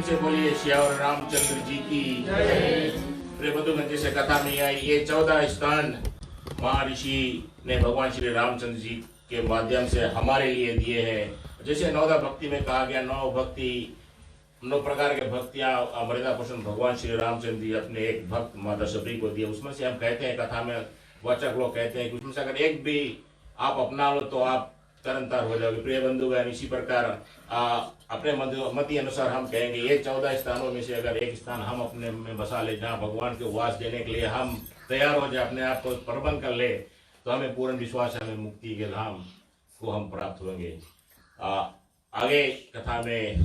B: से बोलिए श्यावर रामचंद्र जी की प्रिय बंधुगण, जैसे कथा में आई ये 14 स्थान महर्षि ने भगवान श्री रामचंद्र जी के माध्यम से हमारे लिए दिए हैं। जैसे नवदा भक्ति में कहा गया, 9 प्रकार के भक्तियां अमृता पुरुषोत्तम भगवान श्री रामचंद्र जी अपने एक भक्त माता सबरी को दिए। उसमें से हम कहते हैं, कथा में वाचक लोग कहते हैं कि उसमें से अगर एक भी आप अपना लो तो आप तरनतार हो जाओगे। प्रिय बंधुगण, इसी प्रकार अपने मति अनुसार हम कहेंगे ये 14 स्थानों में से अगर एक स्थान हम अपने में बसा ले, जहाँ भगवान के वास देने के लिए हम तैयार हो जाए, अपने आप को प्रबंध कर ले, तो हमें पूर्ण विश्वास है हमें मुक्ति के धाम को हम प्राप्त होंगे। आगे कथा में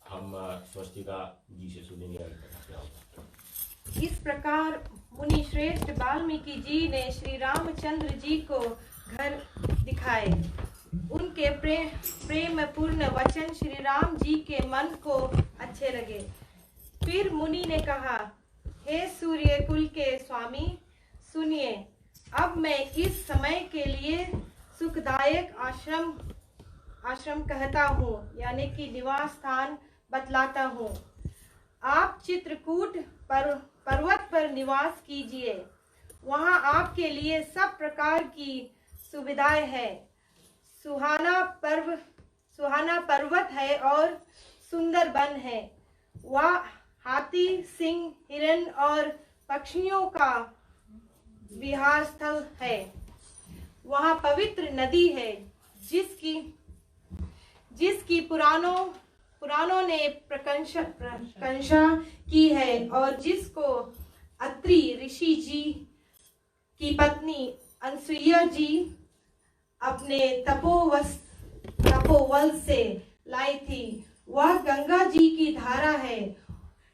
B: हम स्वस्तिका जी से सुनेंगे क्या होगा।
H: इस प्रकार मुनि श्रेष्ठ वाल्मीकि जी ने श्री रामचंद्र जी को घर दिखाए। उनके प्रेम पूर्ण वचन श्री राम जी के मन को अच्छे लगे। फिर मुनि ने कहा, हे सूर्य कुल के स्वामी, सुनिए, अब मैं इस समय के लिए सुखदायक आश्रम कहता हूँ, यानी कि निवास स्थान बतलाता हूँ। आप चित्रकूट पर्वत पर निवास कीजिए। वहाँ आपके लिए सब प्रकार की सुविधाएं हैं। सुहाना पर्वत है और सुंदर वन है। वह हाथी, सिंह, हिरण और पक्षियों का विहार स्थल है। वहाँ पवित्र नदी है जिसकी पुराणों ने प्रशंसा की है और जिसको अत्रि ऋषि जी की पत्नी अनसुईया जी अपने तपोवल से लाई थी। वह गंगा जी की धारा है,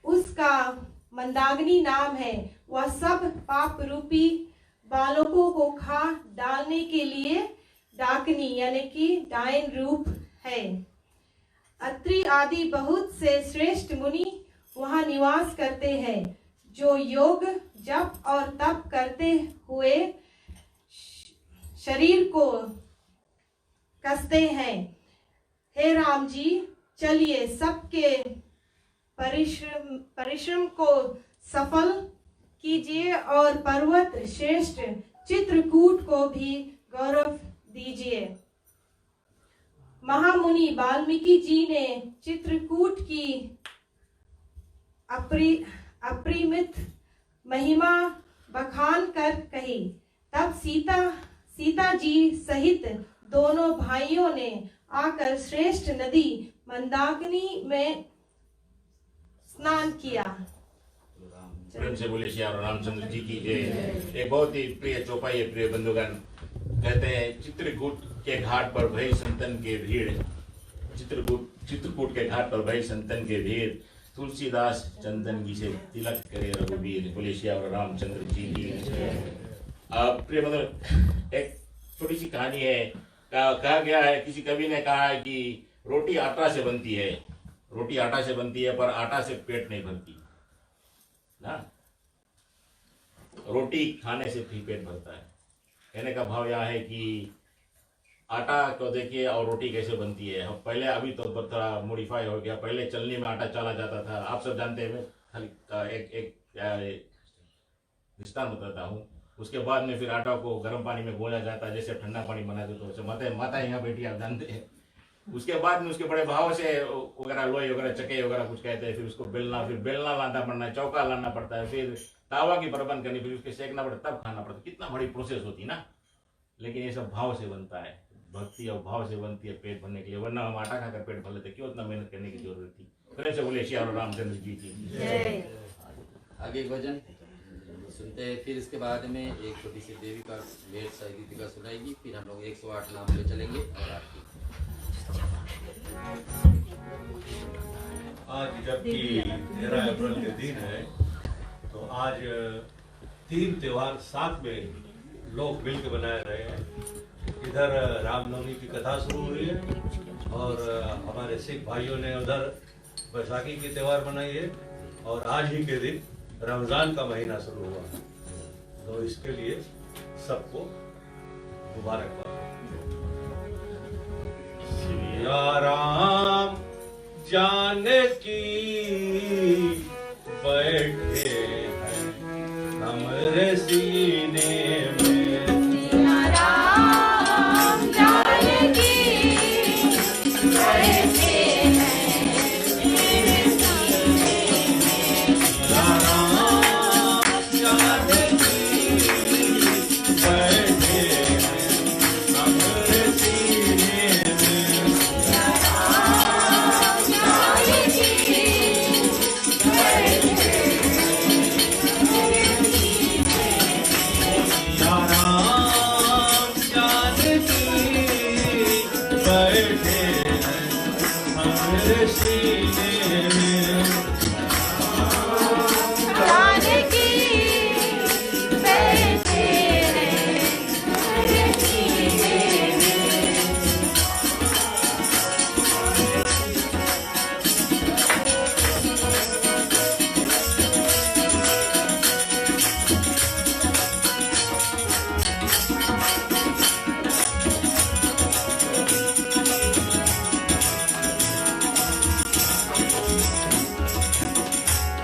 H: उसका मंदाकिनी नाम है। वह सब पाप रूपी बालकों को खा डालने के लिए डाकिनी यानी कि डायन रूप है। अत्रि आदि बहुत से श्रेष्ठ मुनि वहाँ निवास करते हैं, जो योग जप और तप करते हुए शरीर को कसते हैं। हे राम जी, चलिए सबके परिश्रम को सफल कीजिए और पर्वत श्रेष्ठ चित्रकूट को भी गौरव दीजिए। महामुनि वाल्मीकि जी ने चित्रकूट की अपरिमित महिमा बखान कर कही। तब सीता जी सहित दोनों भाइयों ने आकर श्रेष्ठ नदी मंदाकिनी में स्नान किया।
B: प्रेम से बोले श्री रामचंद्र जी की जय। एक बहुत ही प्रिय चौपाई है प्रिय बंधुगण। कहते हैं चित्रकूट के घाट पर भई संतन के भीड़, चित्रकूट के घाट पर भई संतन के भीड़, तुलसीदास चंदन जी से तिलक करे रघुवीर। बोले श्री रामचंद्र जी की। प्रिय बंधुगण, एक छोटी सी कहानी है। कहा गया है, किसी कवि ने कहा है कि रोटी आटा से बनती है, रोटी आटा से बनती है, पर आटा से पेट नहीं भरती ना। रोटी खाने से भी पेट भरता है। कहने का भाव यह है कि आटा को देखिए और रोटी कैसे बनती है। पहले अभी तो थोड़ा मॉडिफाई हो गया, पहले चलनी में आटा चाला जाता था, आप सब जानते हैं। खाली एक दृष्टांत बताता हूँ। उसके बाद में फिर आटा को गर्म पानी में घोला जाता है, जैसे ठंडा पानी बना देते तो माता यहाँ बैठी आप जानते हैं। उसके बाद में उसके बड़े भाव से वगैरह लोई वगैरह चके वगैरह कुछ कहते हैं। फिर उसको बेलना लाना पड़ना है, चौका लाना पड़ता है, फिर तावा की प्रबंध करनी, फिर उसके सेकना पड़ता, तब खाना पड़ता। कितना बड़ी प्रोसेस होती है ना। लेकिन ये सब भाव से बनता है, भक्ति और भाव से बनती है पेट भरने के लिए। वरना हम आटा खाकर पेट भर लेते, क्यों इतना मेहनत करने की जरूरत थी। फिर से बोले श्री रामचंद्र जी की।
A: आगे एक भजन सुनते हैं, फिर इसके बाद में एक छोटी सी देवी का भेंट गीतिका सुनाएगी, फिर हम लोग 108 नाम ले चलेंगे और आरती।
K: आज जबकि 13 अप्रैल के दिन है, तो आज 3 त्योहार साथ में लोग मिलकर मना रहे हैं। इधर रामनवमी की कथा शुरू हुई है और हमारे सिख भाइयों ने उधर बैसाखी की त्योहार मनाई है, और आज ही के दिन रमजान का महीना शुरू हुआ है। तो इसके लिए सबको मुबारकबाद। सिया राम जाने
J: सीने में
F: जानकी बैठे हैं मेरे सीने में।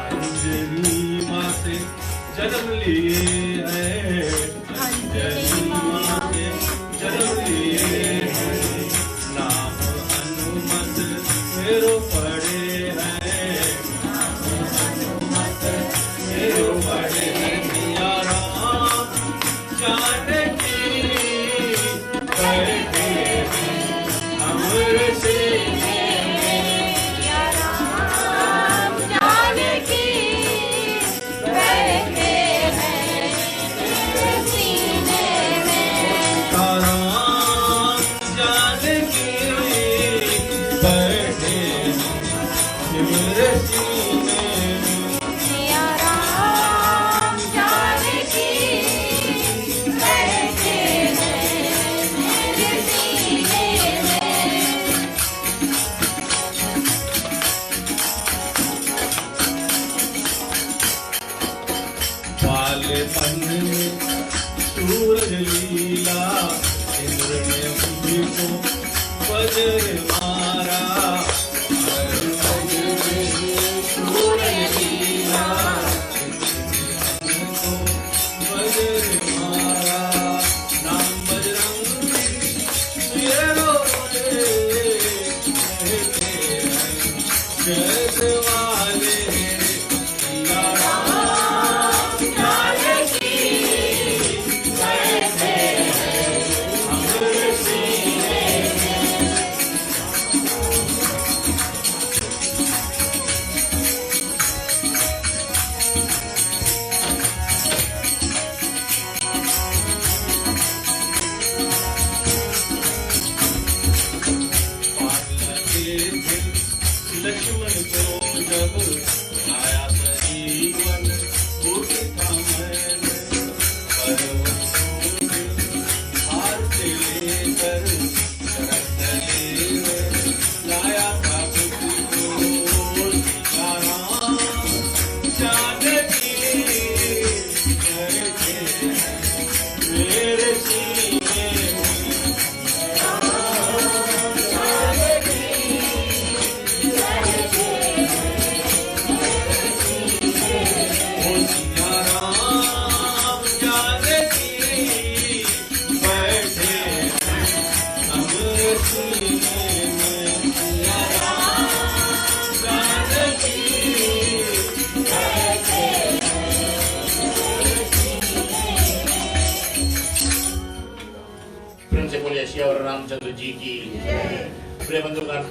J: अंजनी माँ से जन्म लिए हैं, अंजनी माँ से जन्म लिए हैं, नाम हनुमत मेरो पड़े हैं, नाम हनुमत मेरो पड़े हैं, सिया राम जानकी बैठे हैं हमरे सीने में।
F: सिया राम जानकी बैठे हैं मेरे सीने में।
J: राम जानकी बैठे मेरे सीने में।
F: सिया राम जानकी बैठे हैं मेरे सीने में।
J: बालेपन में सूरज लीला, इंद्र ने बुद्धि को वज्र मारा, सूरज लीला इंद्र ने को वज्र मारा, नाम बजरंग मेरो जय वाले सिया राम जानकी बैठे हैं हमरे सीने में। लक्ष्मण को जब आया जीवन टूट था मैंने, पर्वतों हार से लेकर रत्तले में लाया था तुझको, सिया राम जानकी बैठे हैं मेरे सीने में। सिया राम जानकी बैठे हैं हमरे सीने में। सिया राम जानकी बैठे
B: प्रेम से बोलिए श्री और रामचंद्र जी की। प्रिय बंधुगण,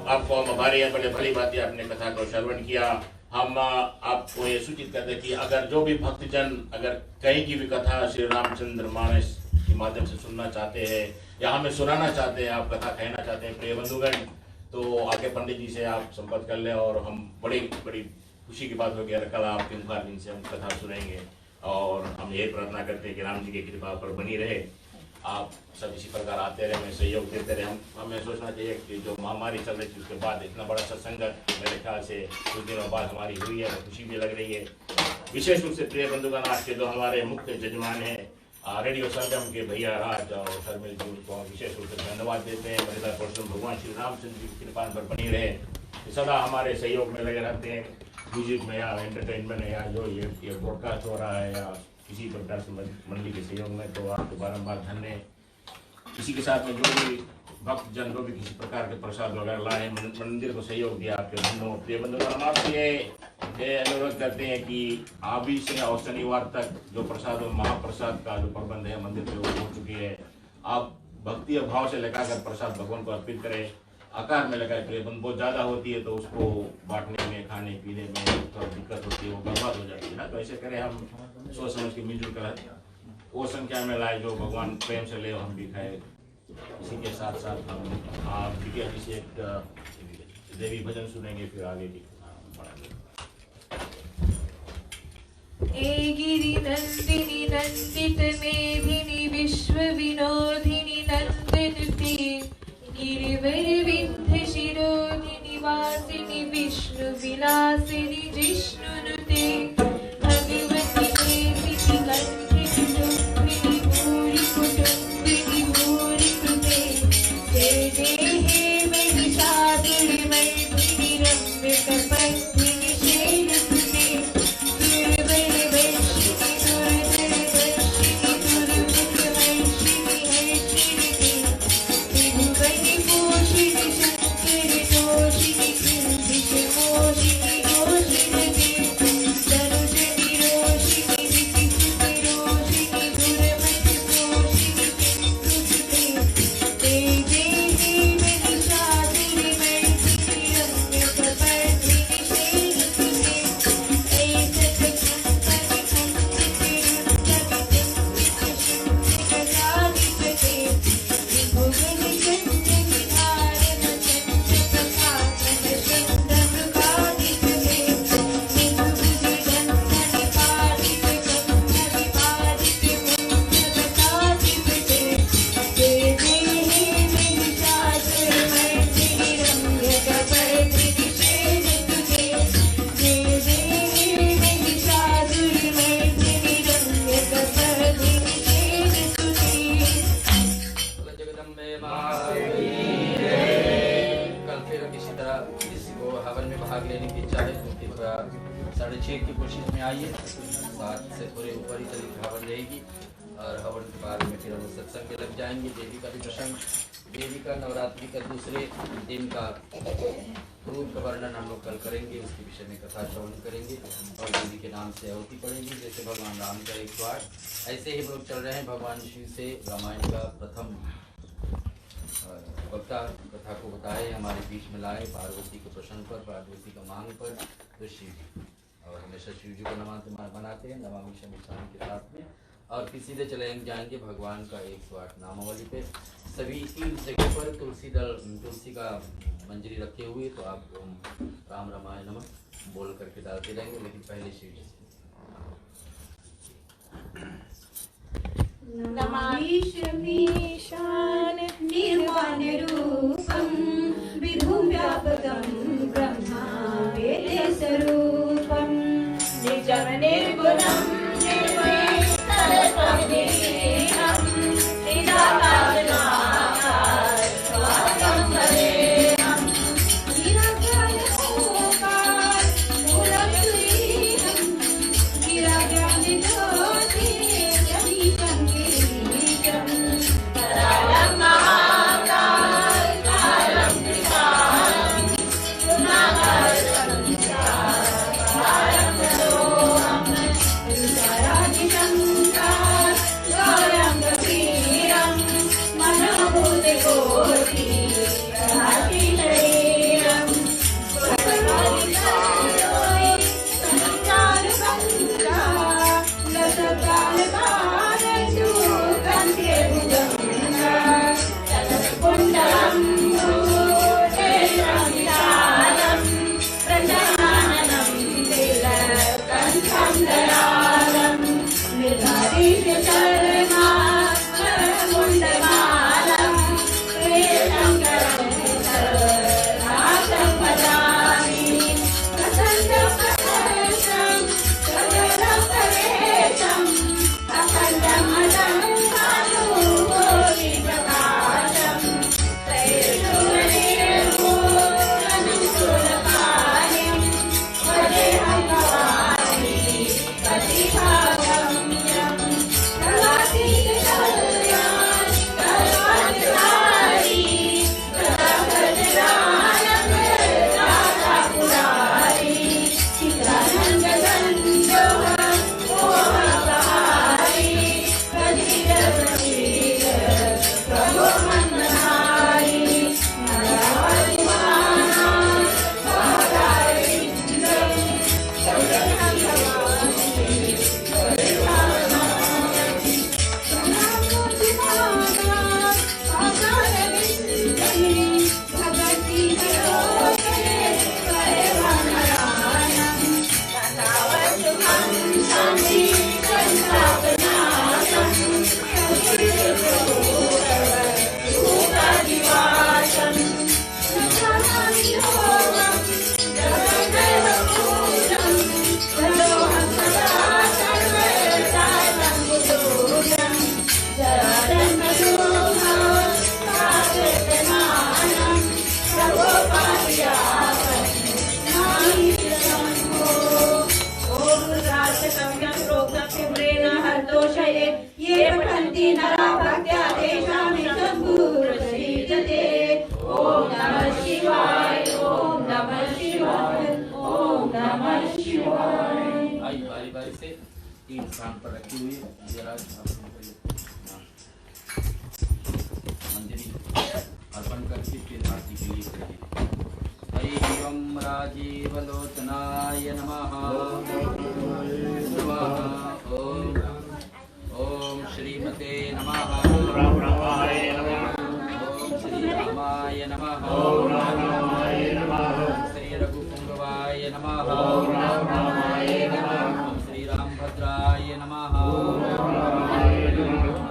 B: आपको हम आभारी हैं, बड़े भली बात आपने कथा को श्रवण किया। हम आपको ये सूचित करते हैं कि अगर जो भी भक्तजन अगर कहीं की भी कथा श्री रामचंद्र मानस के माध्यम से सुनना चाहते हैं या हमें सुनाना चाहते हैं, आप कथा कहना चाहते हैं प्रिय बंधुगण, तो आगे पंडित जी से आप संपर्क कर लें और हम बड़ी बड़ी खुशी की बात होगी कल आपके मुखार से हम कथा सुनेंगे। और हम यही प्रार्थना करते हैं कि राम जी की कृपा पर बनी रहे, आप सब इसी प्रकार आते रहे, हमें सहयोग देते रहे। हमें सोचना चाहिए कि जो महामारी चल रही थी उसके बाद इतना बड़ा सत्संग मेरे ख्याल से कुछ दिनों बाद हमारी हुई है, खुशी भी लग रही है। विशेष रूप से प्रिय बंधुगण, आज के जो हमारे मुख्य जजमान हैं रेडियो सरगम के भैया राज और शर्मिल जी, उनको हम विशेष रूप से धन्यवाद देते हैं। मर्यादा पुरुषोत्तम भगवान श्री रामचंद्र जी की कृपा पर बनी रहे, सदा हमारे सहयोग में लगे रहते हैं, म्यूजिक में या एंटरटेनमेंट में या जो ये ब्रॉडकास्ट हो रहा है या किसी प्रकार से मंडली के सहयोग में, तो आपको बारम्बार धन्य। इसी के साथ में जो भी भक्त जन जो भी किसी प्रकार के प्रसाद वगैरह लाए, मंदिर को सहयोग दिया, आपके धन्यवाद। प्रिय बंधुगण, हम आपसे ये अनुरोध करते हैं कि अभी से और शनिवार तक जो प्रसाद और महाप्रसाद का जो प्रबंध है मंदिर पे वो हो चुकी है, आप भक्ति और भाव से लगाकर प्रसाद भगवान को अर्पित करें। आकार में लगाए, प्रिय बंधु बहुत ज़्यादा होती है तो उसको बांटने में, खाने पीने में थोड़ा दिक्कत होती है, वो बर्बाद हो जाती है ना। तो ऐसे करें, हम सोच समझ के मिलजुल कर वो संख्या में लाए जो भगवान प्रेम से ले, हम भी खाए। इसी के साथ साथ हम आप भी अभिषेक देवी भजन सुनेंगे, फिर आगे भी बढ़ाएंगे।
F: ए गिरि नंदिनी नंदित मेदिनी विश्व विनोदिनी नंदनुते गिरिवर विंध्य शिरोधिनी वासिनी विष्णु विलासिनी जिष्णुनुते भगवती देवी कंठिनी दुःखिनी भूरि कुटुंबिनी भूरि कृते जय जय हे महिषासुर मर्दिनी रम्य कपन्दिनी शैलसुते
A: की कोशिश में आइए, 7 से थोड़े ऊपर ही तरीके हवन रहेगी और हवन के बाद में फिर हम सत्संग में लग जाएंगे। देवी का भी प्रसंग, देवी का नवरात्रि का दूसरे दिन का रूप का वर्णन हम लोग कल करेंगे, उसके विषय में कथा श्रवण करेंगे और देवी के नाम से आहुति पढ़ेंगे। जैसे भगवान राम का 108, ऐसे ही हम लोग चल रहे हैं भगवान शिव से रामायण का प्रथम वक्ता कथा को बताए, हमारे बीच में लाए पार्वती के प्रसंग पर, पार्वती का मांग पर, तो शिव जी और हमेशा शिव जी को बनाते हैं नमामि शमिशान के साथ में। और फिर सीधे चले जाएंगे भगवान का 108 नामावली पे। सभी की जगह पर तुलसी का मंजरी रखे हुए, तो आप राम रामाय नमः बोल करके डालते रहेंगे, लेकिन पहले शिव जी
F: नमामि शमीशान निर्वाण रूपम विधुं व्यापकं ब्रह्मा वेद स्वरूपम निजं निर्गुणं निर्वैतरं निरीहं निराकारं स्वागतं वरेहं निराकारं मूलप्रियं गिराव्यानिलोके
A: अपनी स्थान पर रखी हुई है। महाराज आप लोगों को मंजरी अर्पण करके फिर आरती के लिए करेंगे। हरि ओम राजीवलोचनाय नमः। ओम श्रीमते नमः। ओम श्री रामाय नमः। ओम श्री रघुपुंगवाय नमः। ओम श्री रामभद्राय नमः।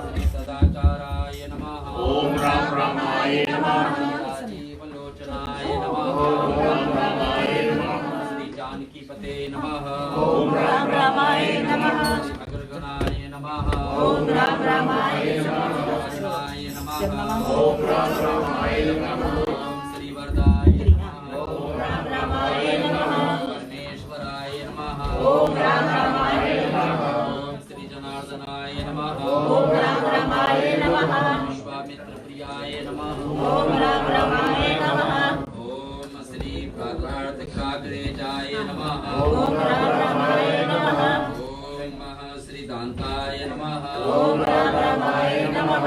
A: श्री सदाचाराय नमः। ओम रामाय नमः। राजीवलोचनाय नमः। श्री जानकीपते नमः।
H: ओम रामाय नमः।
A: अग्रगणाय नमः।
H: ओम रामाय नमः।
A: कृष्णाय नमः। ओम रामाय नमः। ओम श्री वरदाय नमः। ओम
H: रामाय नमः।
A: परमेश्वराय नमः।
H: ओम रामाय नमः।
A: ओम श्री जनार्दनाय नमः।
H: ओम रामाय नमः।
A: विश्वामित्र प्रियाय नमः।
H: ओम रामाय नमः।
A: ओम श्री प्राग्रेजाय नमः।
H: ओम रामाय नमः।
A: ओम श्री दान्ताय नमः।
H: ओम रामाय नमः।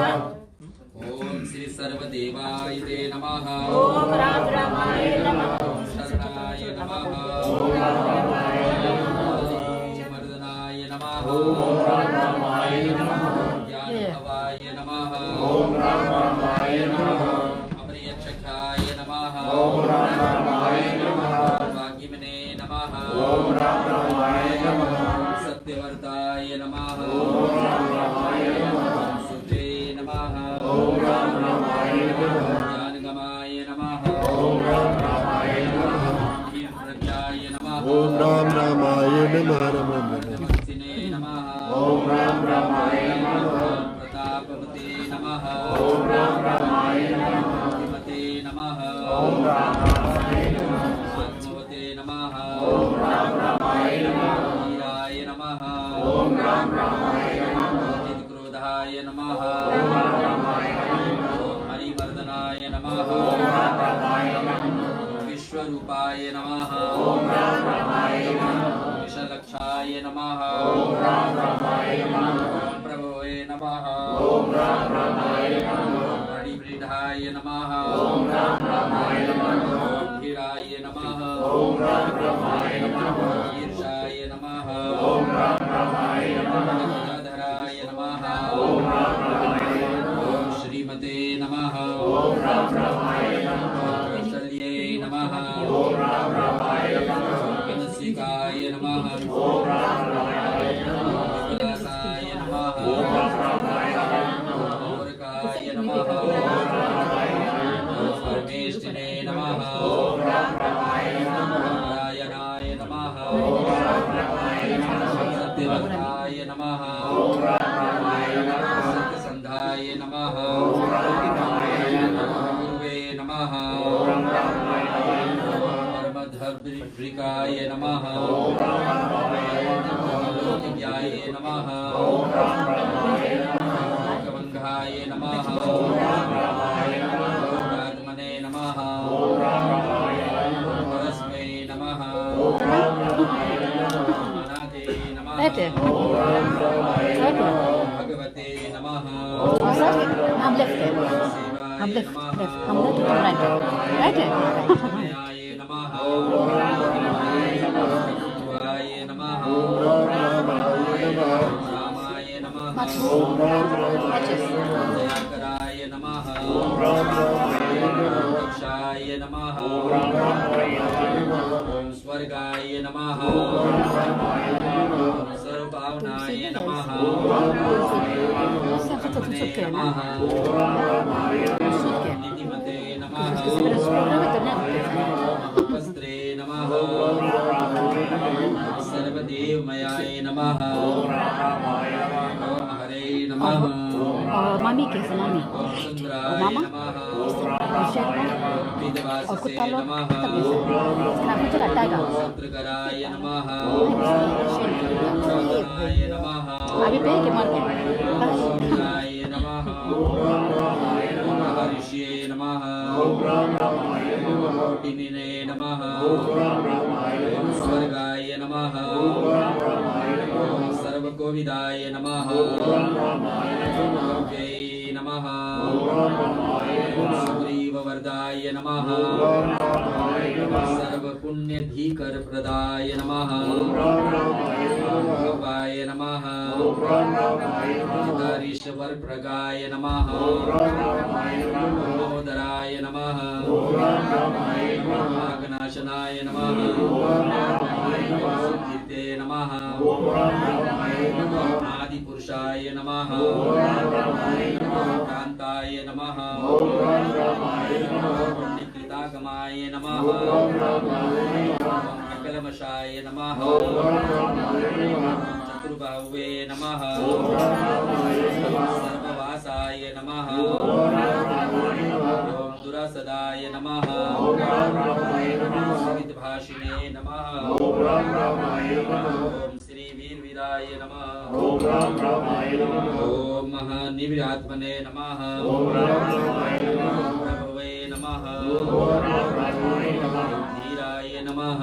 A: ओम श्री सर्वदेवाय ते नमः।
H: ओम रामाय नमः।
A: ओम शरणाय नमः।
H: ओम रामाय नमः।
A: मर्दनाय नमः।
H: ओम रामाय नमः।
A: ज्ञानभवाय नमः।
H: ओम रामाय नमः।
A: अमृतचक्षाय नमः।
H: ओम रामाय नमः।
A: वाग्मिने नमः।
H: ओम रामाय नमः।
A: सत्यवर्ताय नमः।
H: ओम रामाय नमः।
A: सुते नमः।
H: ओम रामाय नमः।
A: ज्ञानगमाय नमः।
H: ओम रामाय नमः।
A: प्रज्ञाय नमः।
L: ओम रामाय नमः।
A: नमस्तिने नमः।
H: ओम रामाय नमः।
A: प्रतापवते नमः।
H: ओम रामाय नमः।
A: श्रीमते नमः।
H: ओम रामाय नमः।
A: आत्मवते नमः।
H: ओम रामाय नमः।
A: वीराय नमः।
H: ओम रामाय नमः।
A: चित्क्रोधाय नमः।
H: ओम रामाय नमः।
A: हरिवर्धनाय नमः।
H: ओम रामाय नमः।
A: विश्वरूपाय नमः।
H: ओम रामाय नमः।
A: विषलक्षाय नमः।
H: ओम रामाय नमः।
A: प्रभवे नमः।
H: ओम रामाय नमः।
A: परिवृढाय नमः।
H: ओम रामाय नमः।
A: धीराय नमः।
H: ओम रामाय नमः।
A: ईर्षाय नमः।
H: ओम रामाय नमः।
A: गदाधराय नमः।
H: ओम रामाय नमः।
A: ओम श्रीमते नमः।
H: ओम रामाय नमः।
A: कौसल्ये नमः।
H: ओम रामाय नमः।
A: कनसिकाय नमः।
H: ओम रामाय नमः।
A: विलासाय नमः।
H: ओम रामाय नमः।
A: मूर्खाय नमः। परमेष्टिने नमः।
H: ओम रामाय नमः।
A: नारायणाय नमः। सत्यवताय नमः। सत्यसन्धाय नमः। गुरुवे नमः। परमधर्मृकाय नमः। लोकज्ञाय नमः। लोकवङ्घाय नमः। लोकात्मने नमः। परस्मै नमः। अनाथे नमः। भगवते नमः। शिवाय नमः। शिवाय नमः। रामाय नमः। दयाकराय नमः। दक्षाय नमः। स्वर्गाय नमः। सर्वभावनाय नमः। नमः। नीतिमते नमः। वस्त्रे नमः। सर्वदेवमयाय नमः। हरे नमः।
G: मामी कैसे मामी
A: सुंदराय
G: मामा
A: नमः।
G: और कुत्ता लोग
A: नमः।
G: मुझे लगता है
A: शत्रुकराय नमः। चौधराय नमः।
G: अभी पे के मर गए
A: ओमाय नमः। महर्षिये नमः। कोटिनिने नमः। स्वर्गाय नमः। सर्वको कोविदाय नमः जय नमः सुग्रीववरदाय नमः सर्वपुण्यधिकर प्रदाय नमः भवाय नमः हरीश्वर प्रगाय नमः महोदराय नमः नागनाशनाय नमः कीर्ते नमः आदिपुरुषाय नमः कांताय नमः पुण्यकृतागमाय नमः अकलमशाय नमः चतुर्बाहुवे नमः सर्ववासाय नमः ओम दुरासदाय नमः भाषिणे नमः ओम श्री वीरवीराय नमः ओम महानिव्यात्मने नमः प्रभवे नमः धीराय नमः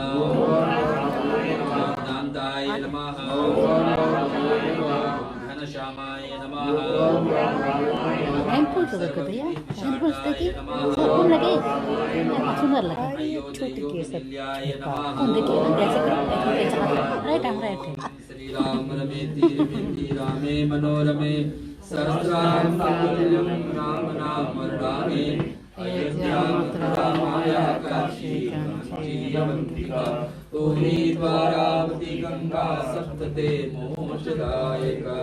A: दान्ताय नमः घनश्यामाय नमः
M: सुंदर लगा
A: श्री राम रमेति रमेति रामे मनोरमे सहस्राम राम नाम वरदाने अयोध्यां रामाया काशी कांचीवंतिका पूरी द्वारावती गंगा सप्तते मोक्षदायका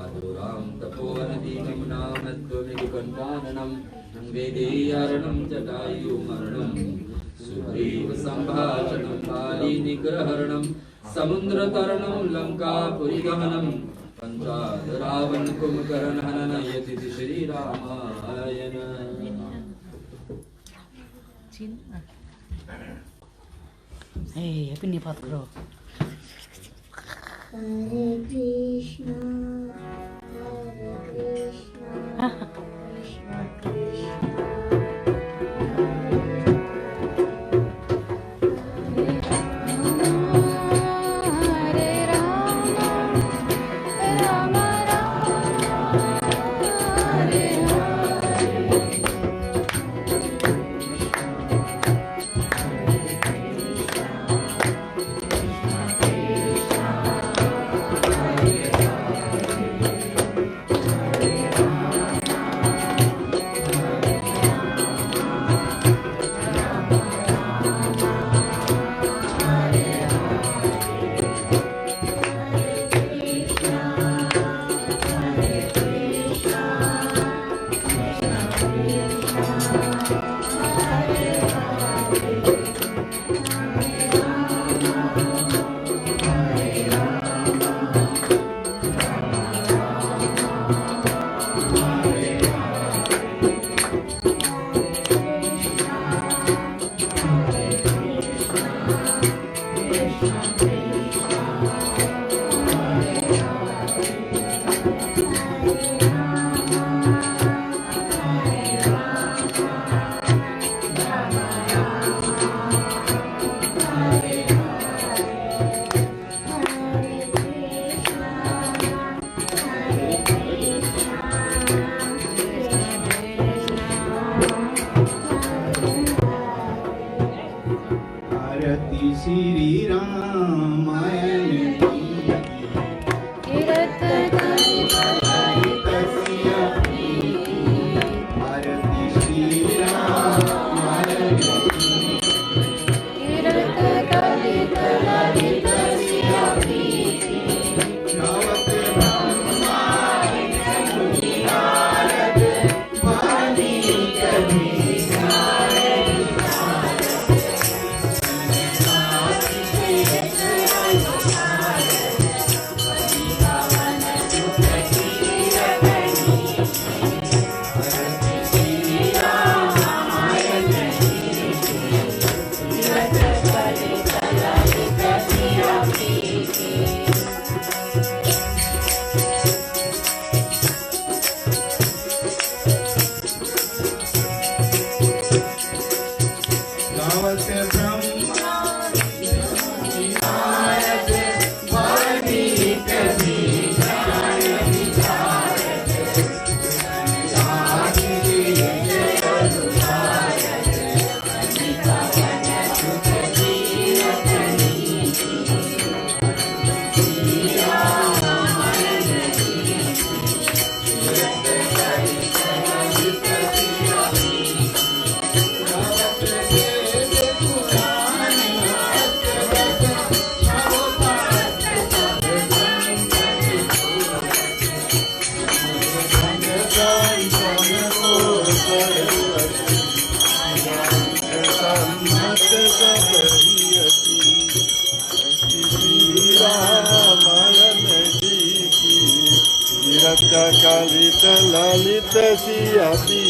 A: आदुरां तपोवनदी यमुना नद्वनिकण्ठाननं वेदेयारणं जटायुमरणं सुग्रीव संभाषणं बाली निग्रहरणं समुद्रतरणं लंकापुरीगमनं पंचाद रावण कुंभकर्ण हनन यति श्री रामायण
M: अपनी बात करो।
F: हरे कृष्णा कृष्णा
J: श्री रामायण भारती श्री रामायण
L: सन्मत सबरियति श्री रामायण जी की विरत कलित ललित सियति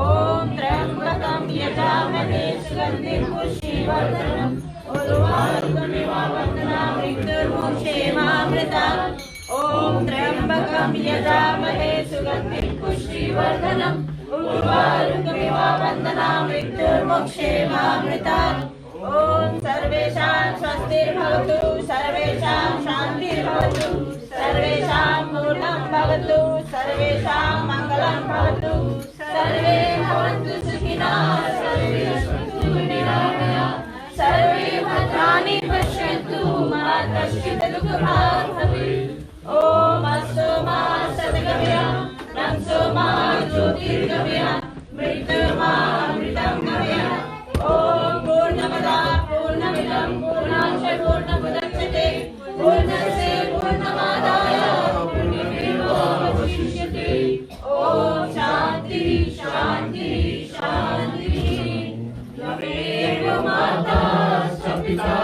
H: ओम त्र्यंबकं यजामहे सुगंधिं पुष्टिवर्धनम् उर्वारुकमिव वन्दनामृत्युर्मुक्षेमामृतात् ओम त्र्यंबकं यजामहे सुगंधिं पुष्टिवर्धनम् उर्वारुकमिव वन्दनामृत्युर्मुक्षेमामृतात् ओम सर्वेषां स्वस्तिर्भवतु सर्वेषां शान्तिर्भवतु सर्वेषां पूर्णं भवतु सर्वेषां मङ्गलं भवतु सर्वे भवन्तु सुखिनः सर्वे सन्तु निरामयाः सर्वे भद्राणि पश्यन्तु मा कश्चित् दुःखभाग् भवेत् ॐ अस्तु मा सद्गमय नमसो मा ज्योतिर्गमय मृत्युर्मामृतं गमय ॐ पूर्णमदः पूर्णमिदं पूर्णाच्च पूर्णमुदच्यते पूर्णस्य पूर्णमादाय पूर्णमेवावशिष्यते ॐ शान्ति शान्ति शान्ति त्वमेव माता च पिता